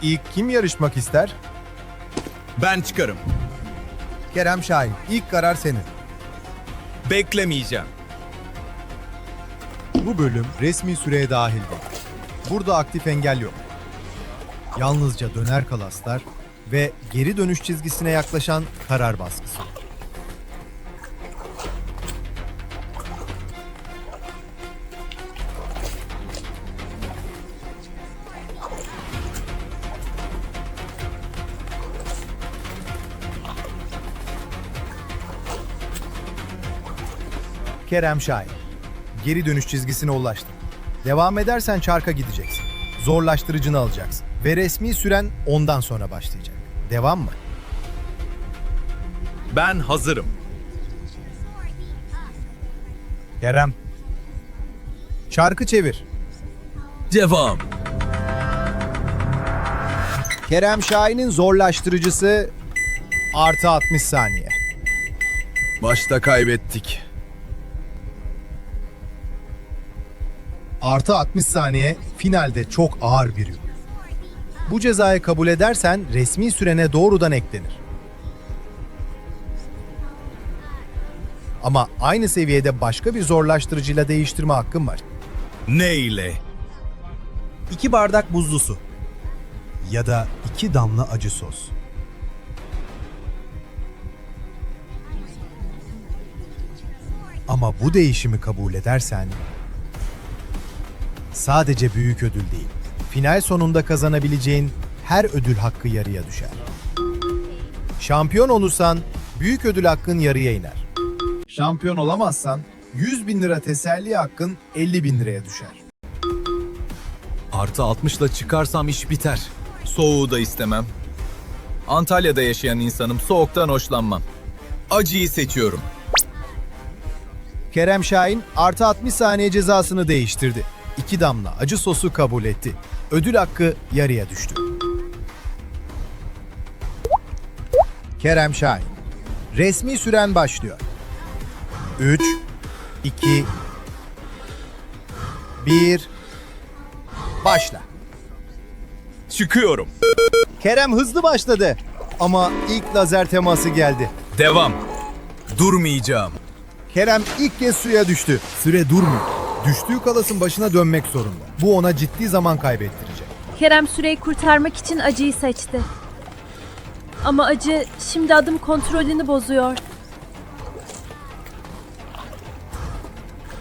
İlk kim yarışmak ister? Ben çıkarım. Kerem Şahin, ilk karar senin. Beklemeyeceğim. Bu bölüm resmi süreye dahil değil. Burada aktif engel yok. Yalnızca döner kalaslar ve geri dönüş çizgisine yaklaşan karar baskısı. Kerem Şahin. Geri dönüş çizgisine ulaştın. Devam edersen çarka gideceksin. Zorlaştırıcını alacaksın. Ve resmi süren ondan sonra başlayacak. Devam mı? Ben hazırım. Kerem. Çarkı çevir. Devam. Kerem Şahin'in zorlaştırıcısı artı 60 saniye. Başta kaybettik. Artı 60 saniye finalde çok ağır bir yük. Bu cezayı kabul edersen resmi sürene doğrudan eklenir. Ama aynı seviyede başka bir zorlaştırıcıyla değiştirme hakkın var. Ne ile? 2 bardak buzlu su. Ya da 2 damla acı sos. Ama bu değişimi kabul edersen sadece büyük ödül değil, final sonunda kazanabileceğin her ödül hakkı yarıya düşer. Şampiyon olursan büyük ödül hakkın yarıya iner. Şampiyon olamazsan 100 bin lira teselli hakkın 50 bin liraya düşer. Artı 60'la çıkarsam iş biter. Soğuğu da istemem. Antalya'da yaşayan insanım, soğuktan hoşlanmam. Acıyı seçiyorum. Kerem Şahin artı 60 saniye cezasını değiştirdi. 2 damla acı sosu kabul etti. Ödül hakkı yarıya düştü. Kerem Şahin. Resmi süren başlıyor. 3, 2, 1, başla. Çıkıyorum. Kerem hızlı başladı. Ama ilk lazer teması geldi. Devam. Durmayacağım. Kerem ilk kez suya düştü. Süre durmuyor. Düştüğü kalasın başına dönmek zorunda. Bu ona ciddi zaman kaybettirecek. Kerem süreyi kurtarmak için acıyı seçti. Ama acı şimdi adım kontrolünü bozuyor.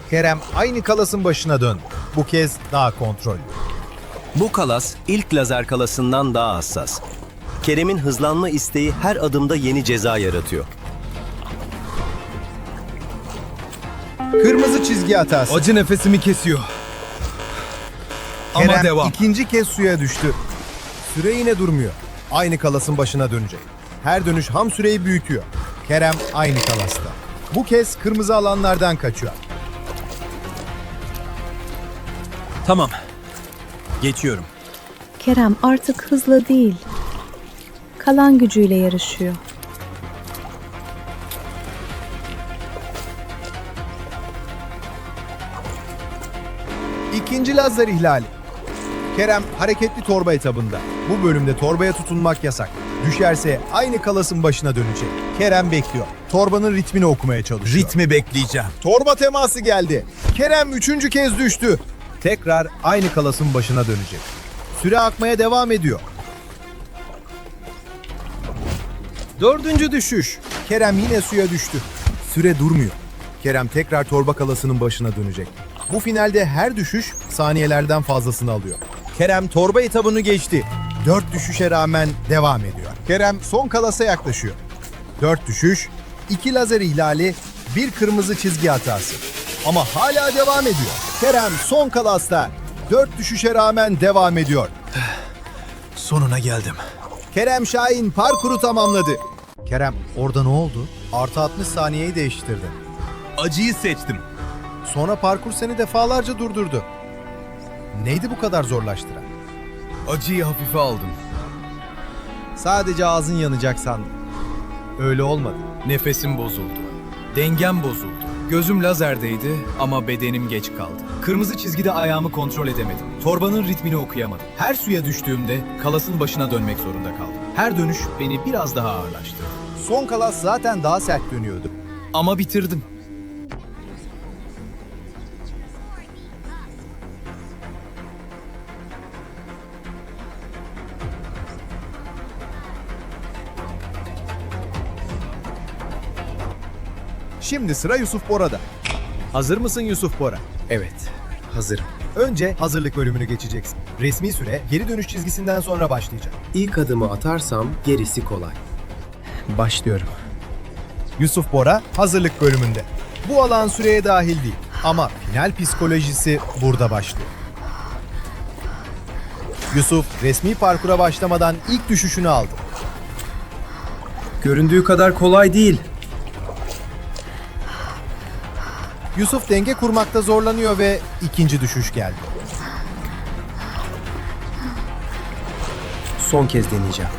Kerem aynı kalasın başına döndü. Bu kez daha kontrollü. Bu kalas ilk lazer kalasından daha hassas. Kerem'in hızlanma isteği her adımda yeni ceza yaratıyor. Kırmızı çizgi hatası. Acı nefesimi kesiyor. Kerem Ama devam. ikinci kez suya düştü. Süre yine durmuyor. Aynı kalasın başına dönecek. Her dönüş ham süreyi büyütüyor. Kerem aynı kalasta. Bu kez kırmızı alanlardan kaçıyor. Tamam. Geçiyorum. Kerem artık hızlı değil. Kalan gücüyle yarışıyor. İkinci lazer ihlali. Kerem hareketli torba etabında. Bu bölümde torbaya tutunmak yasak. Düşerse aynı kalasın başına dönecek. Kerem bekliyor. Torbanın ritmini okumaya çalışıyor. Ritmi bekleyeceğim. Torba teması geldi. Kerem 3. kez düştü. Tekrar aynı kalasın başına dönecek. Süre akmaya devam ediyor. 4. düşüş. Kerem yine suya düştü. Süre durmuyor. Kerem tekrar torba kalasının başına dönecek. Bu finalde her düşüş saniyelerden fazlasını alıyor. Kerem torba etabını geçti. 4 düşüşe rağmen devam ediyor. Kerem son kalasa yaklaşıyor. 4 düşüş, 2 lazer ihlali, 1 kırmızı çizgi hatası. Ama hala devam ediyor. Kerem son kalasta 4 düşüşe rağmen devam ediyor. Sonuna geldim. Kerem Şahin parkuru tamamladı. Kerem orada ne oldu? Artı 60 saniyeyi değiştirdi. Acıyı seçtim. Sonra parkur seni defalarca durdurdu. Neydi bu kadar zorlaştıran? Acıyı hafife aldım. Sadece ağzın yanacak sandım. Öyle olmadı. Nefesim bozuldu. Dengem bozuldu. Gözüm lazerdeydi ama bedenim geç kaldı. Kırmızı çizgide ayağımı kontrol edemedim. Torbanın ritmini okuyamadım. Her suya düştüğümde kalasın başına dönmek zorunda kaldım. Her dönüş beni biraz daha ağırlaştırdı. Son kalas zaten daha sert dönüyordu. Ama bitirdim. Şimdi sıra Yusuf Bora'da. Hazır mısın Yusuf Bora? Evet, hazırım. Önce hazırlık bölümünü geçeceksin. Resmi süre geri dönüş çizgisinden sonra başlayacak. İlk adımı atarsam gerisi kolay. Başlıyorum. Yusuf Bora hazırlık bölümünde. Bu alan süreye dahil değil ama final psikolojisi burada başlıyor. Yusuf resmi parkura başlamadan ilk düşüşünü aldı. Göründüğü kadar kolay değil. Yusuf denge kurmakta zorlanıyor ve ikinci düşüş geldi. Son kez deneyeceğim.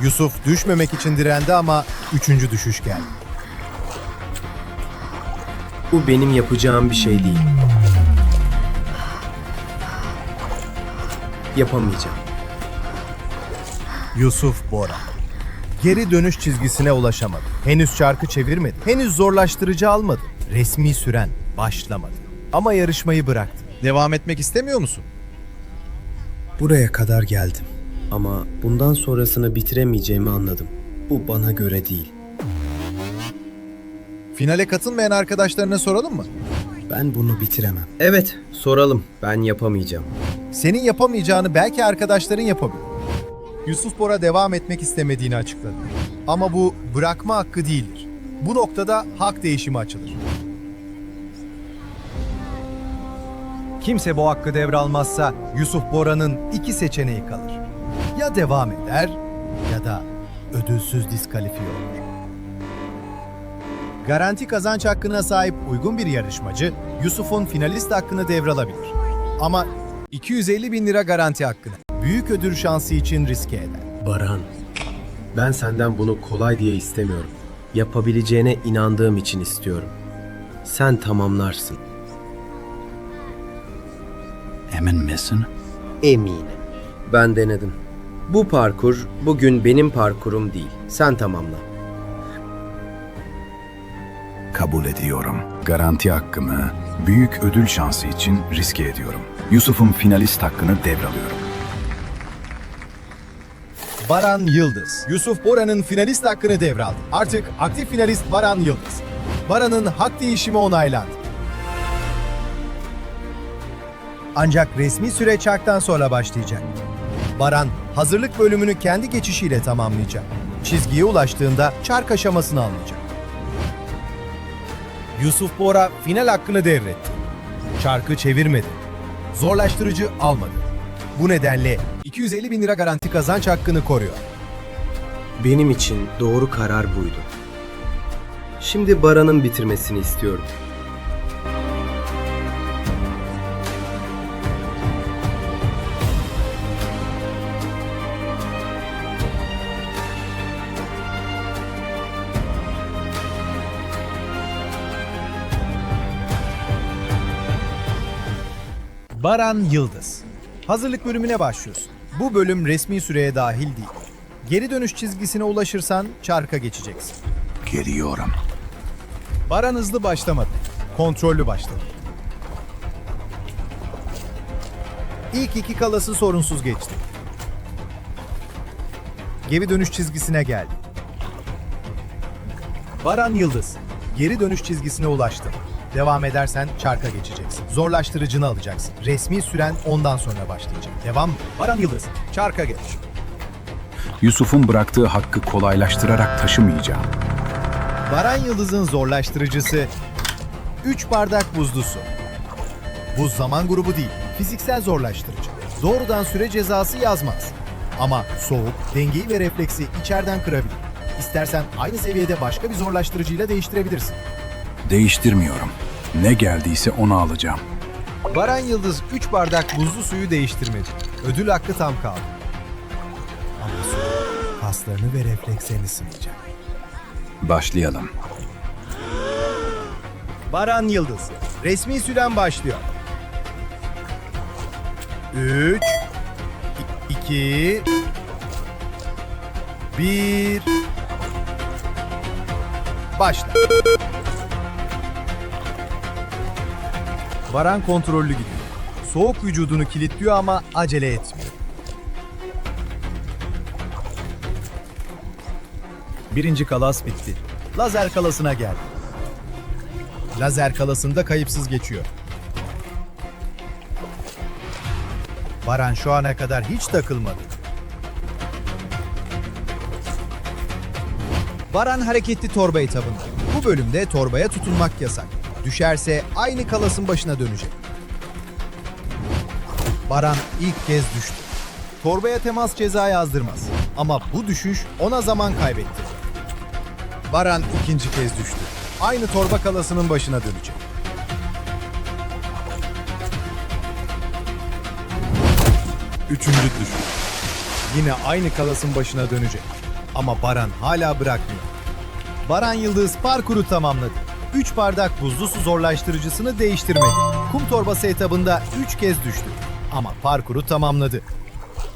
Yusuf düşmemek için direndi ama üçüncü düşüş geldi. Bu benim yapacağım bir şey değil. Yapamayacağım. Yusuf Bora. Geri dönüş çizgisine ulaşamadı. Henüz çarkı çevirmedi. Henüz zorlaştırıcı almadı. Resmi süren başlamadı. Ama yarışmayı bıraktı. Devam etmek istemiyor musun? Buraya kadar geldim. Ama bundan sonrasını bitiremeyeceğimi anladım. Bu bana göre değil. Finale katılmayan arkadaşlarına soralım mı? Ben bunu bitiremem. Evet, soralım. Ben yapamayacağım. Senin yapamayacağını belki arkadaşların yapabilir. Yusuf Bora devam etmek istemediğini açıkladı. Ama bu bırakma hakkı değildir. Bu noktada hak değişimi açılır. Kimse bu hakkı devralmazsa Yusuf Bora'nın iki seçeneği kalır. Ya devam eder ya da ödülsüz diskalifiye olur. Garanti kazanç hakkına sahip uygun bir yarışmacı Yusuf'un finalist hakkını devralabilir. Ama 250 bin lira garanti hakkını büyük ödül şansı için riske eder. Baran, ben senden bunu kolay diye istemiyorum. Yapabileceğine inandığım için istiyorum. Sen tamamlarsın. Emin misin? Eminim. Ben denedim. Bu parkur bugün benim parkurum değil. Sen tamamla. Kabul ediyorum. Garanti hakkımı büyük ödül şansı için riske ediyorum. Yusuf'un finalist hakkını devralıyorum. Baran Yıldız, Yusuf Bora'nın finalist hakkını devraldı. Artık aktif finalist Baran Yıldız. Baran'ın hak değişimi onaylandı. Ancak resmi süre çarktan sonra başlayacak. Baran, hazırlık bölümünü kendi geçişiyle tamamlayacak. Çizgiye ulaştığında çark aşamasını almayacak. Yusuf Bora final hakkını devretti. Çarkı çevirmedi. Zorlaştırıcı almadı. Bu nedenle 250 bin lira garanti kazanç hakkını koruyor. Benim için doğru karar buydu. Şimdi Baran'ın bitirmesini istiyorum. Baran Yıldız. Hazırlık bölümüne başlıyorsun. Bu bölüm resmi süreye dahil değil. Geri dönüş çizgisine ulaşırsan çarka geçeceksin. Geliyorum. Baran hızlı başlamadı. Kontrollü başladı. İlk iki kalası sorunsuz geçti. Geri dönüş çizgisine geldi. Baran Yıldız, geri dönüş çizgisine ulaştı. Devam edersen çarka geçeceksin. Zorlaştırıcını alacaksın. Resmi süren ondan sonra başlayacak. Devam mı? Baran Yıldız, çarka geç. Yusuf'un bıraktığı hakkı kolaylaştırarak taşımayacağım. Baran Yıldız'ın zorlaştırıcısı 3 bardak buzlu su. Buz zaman grubu değil, fiziksel zorlaştırıcı. Doğrudan süre cezası yazmaz. Ama soğuk, dengeyi ve refleksi içeriden kırabilir. İstersen aynı seviyede başka bir zorlaştırıcıyla değiştirebilirsin. Değiştirmiyorum. Ne geldiyse onu alacağım. Baran Yıldız 3 bardak buzlu suyu değiştirmedi. Ödül hakkı tam kaldı. Ama su kaslarını ve reflekslerini sınayacak. Başlayalım. Baran Yıldız, resmi süren başlıyor. 3, 2, 1, başla. Baran kontrollü gidiyor. Soğuk vücudunu kilitliyor ama acele etmiyor. Birinci kalas bitti. Lazer kalasına geldi. Lazer kalasında kayıpsız geçiyor. Baran şu ana kadar hiç takılmadı. Baran hareketli torba etabında. Bu bölümde torbaya tutunmak yasak. Düşerse aynı kalasın başına dönecek. Baran ilk kez düştü. Torbaya temas ceza yazdırmaz. Ama bu düşüş ona zaman kaybettirdi. Baran ikinci kez düştü. Aynı torba kalasının başına dönecek. Üçüncü düşüş. Yine aynı kalasın başına dönecek. Ama Baran hala bırakmıyor. Baran Yıldız parkuru tamamladı. 3 bardak buzlu su zorlaştırıcısını değiştirmedi. Kum torbası etabında 3 kez düştü. Ama parkuru tamamladı.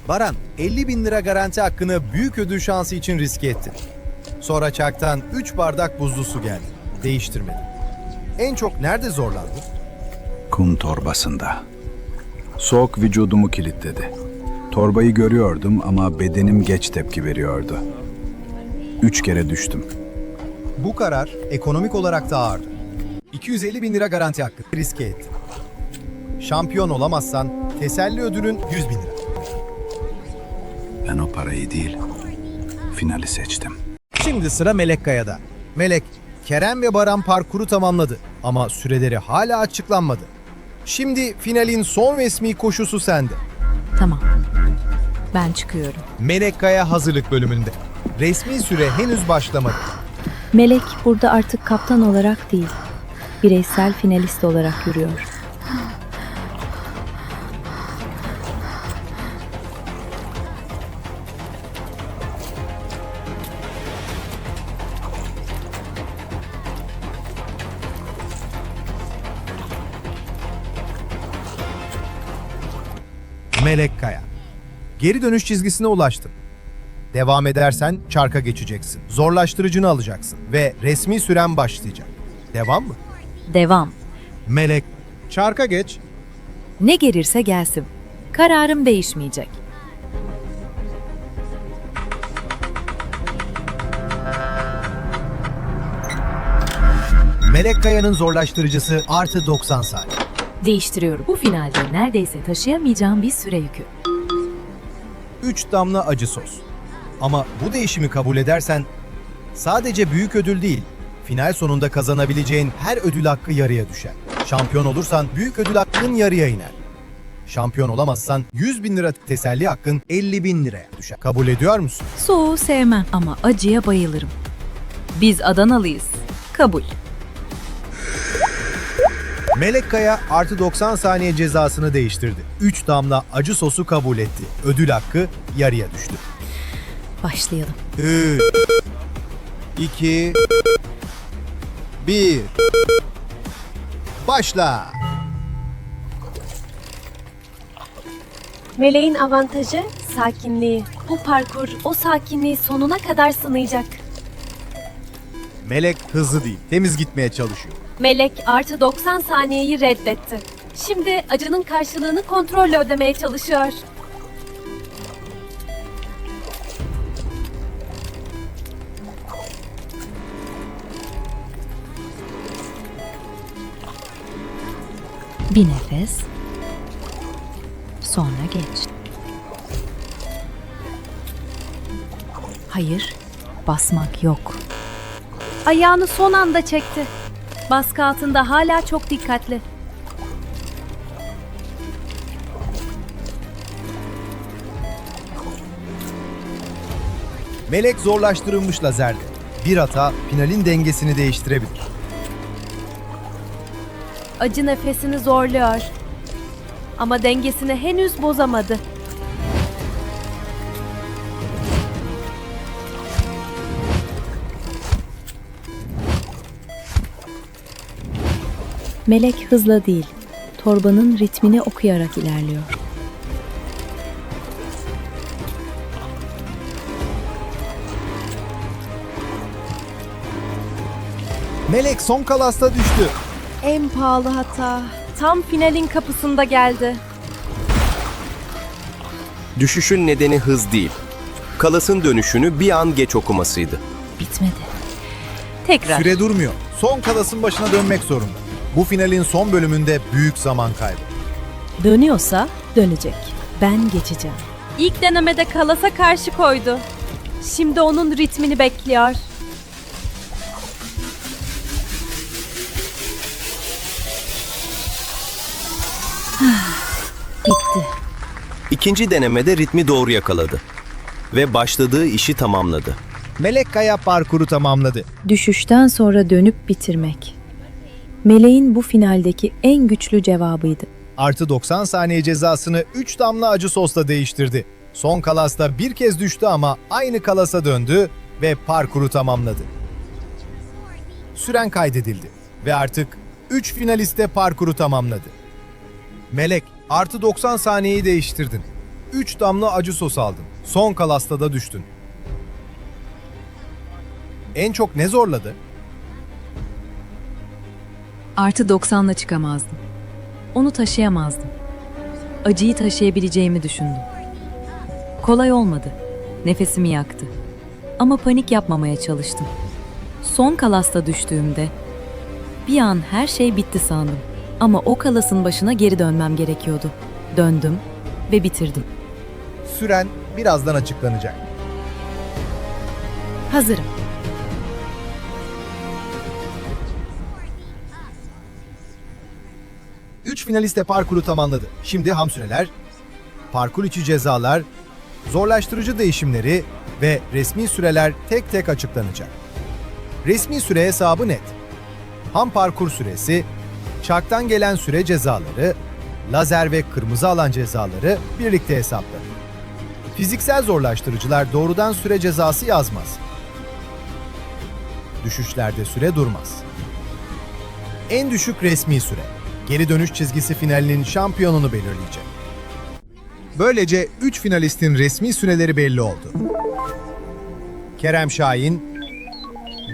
Baran, 50.000 lira garanti hakkını büyük ödül şansı için riske etti. Sonra çaktan 3 bardak buzlu su geldi. Değiştirmedi. En çok nerede zorlandı? Kum torbasında. Soğuk vücudumu kilitledi. Torbayı görüyordum ama bedenim geç tepki veriyordu. 3 kere düştüm. Bu karar ekonomik olarak da ağırdı. 250.000 lira garanti hakkı riske etti. Şampiyon olamazsan teselli ödülün 100.000 lira. Ben o parayı değil, finali seçtim. Şimdi sıra Melek Kaya'da. Melek, Kerem ve Baran parkuru tamamladı ama süreleri hala açıklanmadı. Şimdi finalin son resmi koşusu sende. Tamam. Ben çıkıyorum. Melek Kaya hazırlık bölümünde. Resmi süre henüz başlamadı. Melek burada artık kaptan olarak değil, bireysel finalist olarak yürüyor. Melek Kaya. Geri dönüş çizgisine ulaştın. Devam edersen çarka geçeceksin. Zorlaştırıcını alacaksın ve resmi süren başlayacak. Devam mı? Devam. Melek, çarka geç. Ne gelirse gelsin. Kararım değişmeyecek. Melek Kaya'nın zorlaştırıcısı artı 90 saniye. Değiştiriyorum. Bu finalde neredeyse taşıyamayacağım bir süre yükü. 3 damla acı sos. Ama bu değişimi kabul edersen sadece büyük ödül değil, final sonunda kazanabileceğin her ödül hakkı yarıya düşer. Şampiyon olursan büyük ödül hakkın yarıya iner. Şampiyon olamazsan 100.000 lira teselli hakkın 50.000 liraya düşer. Kabul ediyor musun? Soğuğu sevmem ama acıya bayılırım. Biz Adanalıyız. Kabul. Melek Kaya artı 90 saniye cezasını değiştirdi. 3 damla acı sosu kabul etti. Ödül hakkı yarıya düştü. Başlayalım. 3, 2, 1. Başla. Meleğin avantajı sakinliği. Bu parkur o sakinliği sonuna kadar sınayacak. Melek hızlı değil, temiz gitmeye çalışıyor. Melek artı 90 saniyeyi reddetti. Şimdi acının karşılığını kontrolle ödemeye çalışıyor. Bir nefes. Sonra geç. Hayır, basmak yok. Ayağını son anda çekti. Baskı altında hala çok dikkatli. Melek zorlaştırılmış lazerle. Bir hata finalin dengesini değiştirebilir. Acı nefesini zorluyor. Ama dengesini henüz bozamadı. Melek hızla değil, torbanın ritmini okuyarak ilerliyor. Melek son kalasta düştü. En pahalı hata. Tam finalin kapısında geldi. Düşüşün nedeni hız değil. Kalas'ın dönüşünü bir an geç okumasıydı. Bitmedi. Tekrar. Süre durmuyor. Son kalasın başına dönmek zorunda. Bu finalin son bölümünde büyük zaman kaybı. Dönüyorsa dönecek. Ben geçeceğim. İlk denemede Kalas'a karşı koydu. Şimdi onun ritmini bekliyor. Bitti. İkinci denemede ritmi doğru yakaladı. Ve başladığı işi tamamladı. Melek Kaya parkuru tamamladı. Düşüşten sonra dönüp bitirmek. Meleğin bu finaldeki en güçlü cevabıydı. Artı 90 saniye cezasını 3 damla acı sosla değiştirdi. Son kalasta bir kez düştü ama aynı kalasa döndü ve parkuru tamamladı. Süren kaydedildi ve artık 3 finaliste parkuru tamamladı. Melek, artı 90 saniyeyi değiştirdin. 3 damla acı sos aldın. Son kalasta da düştün. En çok ne zorladı? Artı 90'la çıkamazdım. Onu taşıyamazdım. Acıyı taşıyabileceğimi düşündüm. Kolay olmadı. Nefesimi yaktı. Ama panik yapmamaya çalıştım. Son kalasta düştüğümde bir an her şey bitti sandım. Ama o kalasın başına geri dönmem gerekiyordu. Döndüm ve bitirdim. Süren birazdan açıklanacak. Hazırım. Üç finalist de parkuru tamamladı. Şimdi ham süreler, parkur içi cezalar, zorlaştırıcı değişimleri ve resmi süreler tek tek açıklanacak. Resmi süre hesabı net. Ham parkur süresi, çarktan gelen süre cezaları, lazer ve kırmızı alan cezaları birlikte hesaplanır. Fiziksel zorlaştırıcılar doğrudan süre cezası yazmaz. Düşüşlerde süre durmaz. En düşük resmi süre, geri dönüş çizgisi finalinin şampiyonunu belirleyecek. Böylece 3 finalistin resmi süreleri belli oldu. Kerem Şahin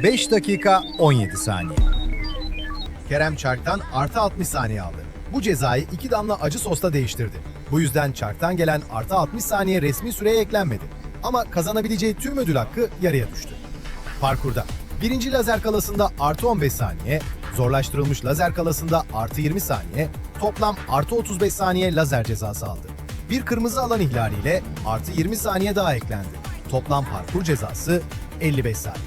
5 dakika 17 saniye. Kerem çarktan artı 60 saniye aldı. Bu cezayı 2 damla acı sosla değiştirdi. Bu yüzden çarktan gelen artı 60 saniye resmi süreye eklenmedi. Ama kazanabileceği tüm ödül hakkı yarıya düştü. Parkurda birinci lazer kalasında artı 15 saniye, zorlaştırılmış lazer kalasında artı 20 saniye, toplam artı 35 saniye lazer cezası aldı. Bir kırmızı alan ihlaliyle artı 20 saniye daha eklendi. Toplam parkur cezası 55 saniye.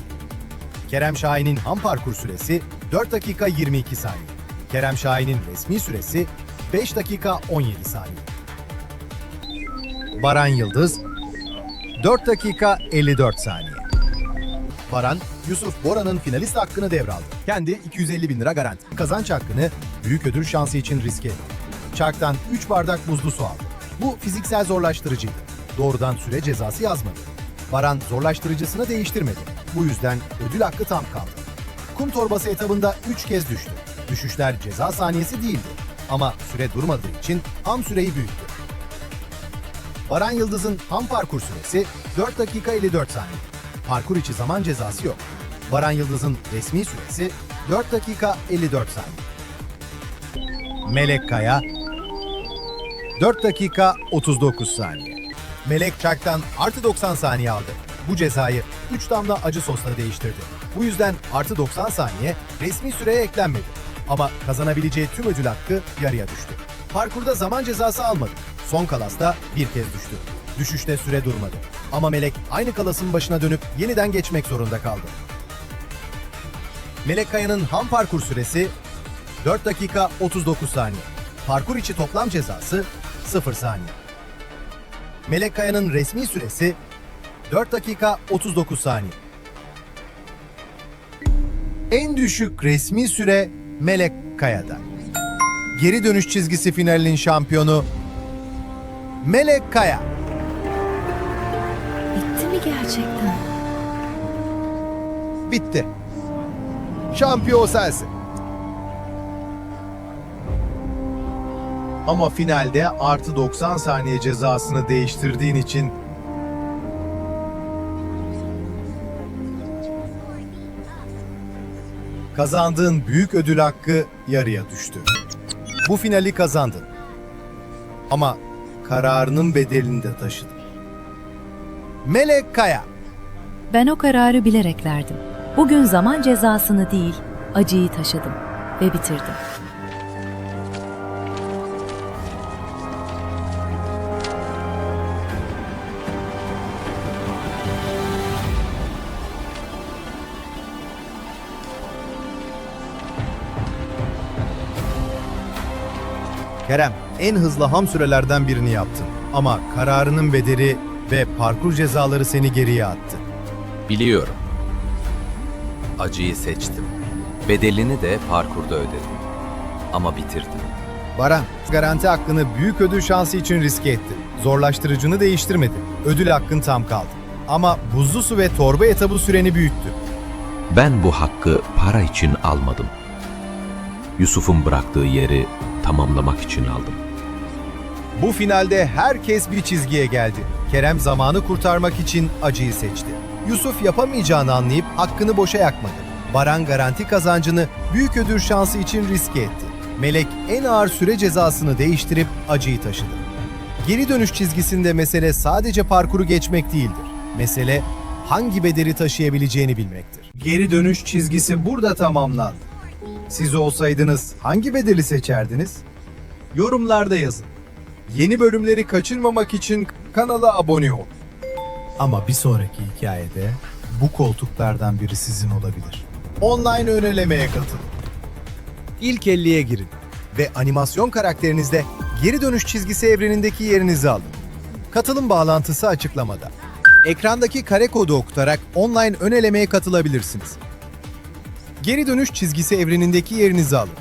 Kerem Şahin'in ham parkur süresi 4 dakika 22 saniye. Kerem Şahin'in resmi süresi 5 dakika 17 saniye. Baran Yıldız 4 dakika 54 saniye. Baran, Yusuf Bora'nın finalist hakkını devraldı. Kendi 250 bin lira garanti. Kazanç hakkını büyük ödül şansı için riske etti. Çarktan 3 bardak buzlu su aldı. Bu fiziksel zorlaştırıcıydı. Doğrudan süre cezası yazmadı. Baran zorlaştırıcısını değiştirmedi. Bu yüzden ödül hakkı tam kaldı. Kum torbası etabında 3 kez düştü. Düşüşler ceza saniyesi değildi. Ama süre durmadığı için ham süreyi büyüttü. Baran Yıldız'ın ham parkur süresi 4 dakika 54 saniye. Parkur içi zaman cezası yok. Baran Yıldız'ın resmi süresi 4 dakika 54 saniye. Melek Kaya 4 dakika 39 saniye. Melek Çak'tan artı 90 saniye aldı. Bu cezayı 3 damla acı sosla değiştirdi. Bu yüzden artı 90 saniye resmi süreye eklenmedi. Ama kazanabileceği tüm ödül hakkı yarıya düştü. Parkurda zaman cezası almadı. Son kalasta bir kez düştü. Düşüşte süre durmadı. Ama Melek aynı kalasın başına dönüp yeniden geçmek zorunda kaldı. Melek Kaya'nın ham parkur süresi 4 dakika 39 saniye. Parkur içi toplam cezası 0 saniye. Melek Kaya'nın resmi süresi 4 dakika 39 saniye. En düşük resmi süre Melek Kaya'da. Geri dönüş çizgisi finalinin şampiyonu Melek Kaya. Bitti mi gerçekten? Bitti. Şampiyon sensin. Ama finalde artı 90 saniye cezasını değiştirdiğin için kazandığın büyük ödül hakkı yarıya düştü. Bu finali kazandın. Ama kararının bedelini de taşıdın. Melek Kaya. Ben o kararı bilerek verdim. Bugün zaman cezasını değil, acıyı taşıdım ve bitirdim. Kerem, en hızlı ham sürelerden birini yaptın. Ama kararının bedeli ve parkur cezaları seni geriye attı. Biliyorum. Acıyı seçtim. Bedelini de parkurda ödedim. Ama bitirdim. Baran, garanti hakkını büyük ödül şansı için riske ettin. Zorlaştırıcını değiştirmedin. Ödül hakkın tam kaldı. Ama buzlu su ve torba etabı süreni büyüttü. Ben bu hakkı para için almadım. Yusuf'un bıraktığı yeri tamamlamak için aldım. Bu finalde herkes bir çizgiye geldi. Kerem zamanı kurtarmak için acıyı seçti. Yusuf yapamayacağını anlayıp hakkını boşa yakmadı. Baran garanti kazancını büyük ödül şansı için riske etti. Melek en ağır süre cezasını değiştirip acıyı taşıdı. Geri dönüş çizgisinde mesele sadece parkuru geçmek değildir. Mesele hangi bedeli taşıyabileceğini bilmektir. Geri dönüş çizgisi burada tamamlandı. Siz olsaydınız hangi bedeli seçerdiniz? Yorumlarda yazın. Yeni bölümleri kaçırmamak için kanala abone olun. Ama bir sonraki hikayede bu koltuklardan biri sizin olabilir. Online ön elemeye katılın. İlk 50'ye girin ve animasyon karakterinizde geri dönüş çizgisi evrenindeki yerinizi alın. Katılım bağlantısı açıklamada. Ekrandaki kare kodu okutarak online ön elemeye katılabilirsiniz. Geri dönüş çizgisi evrenindeki yerinizi alın.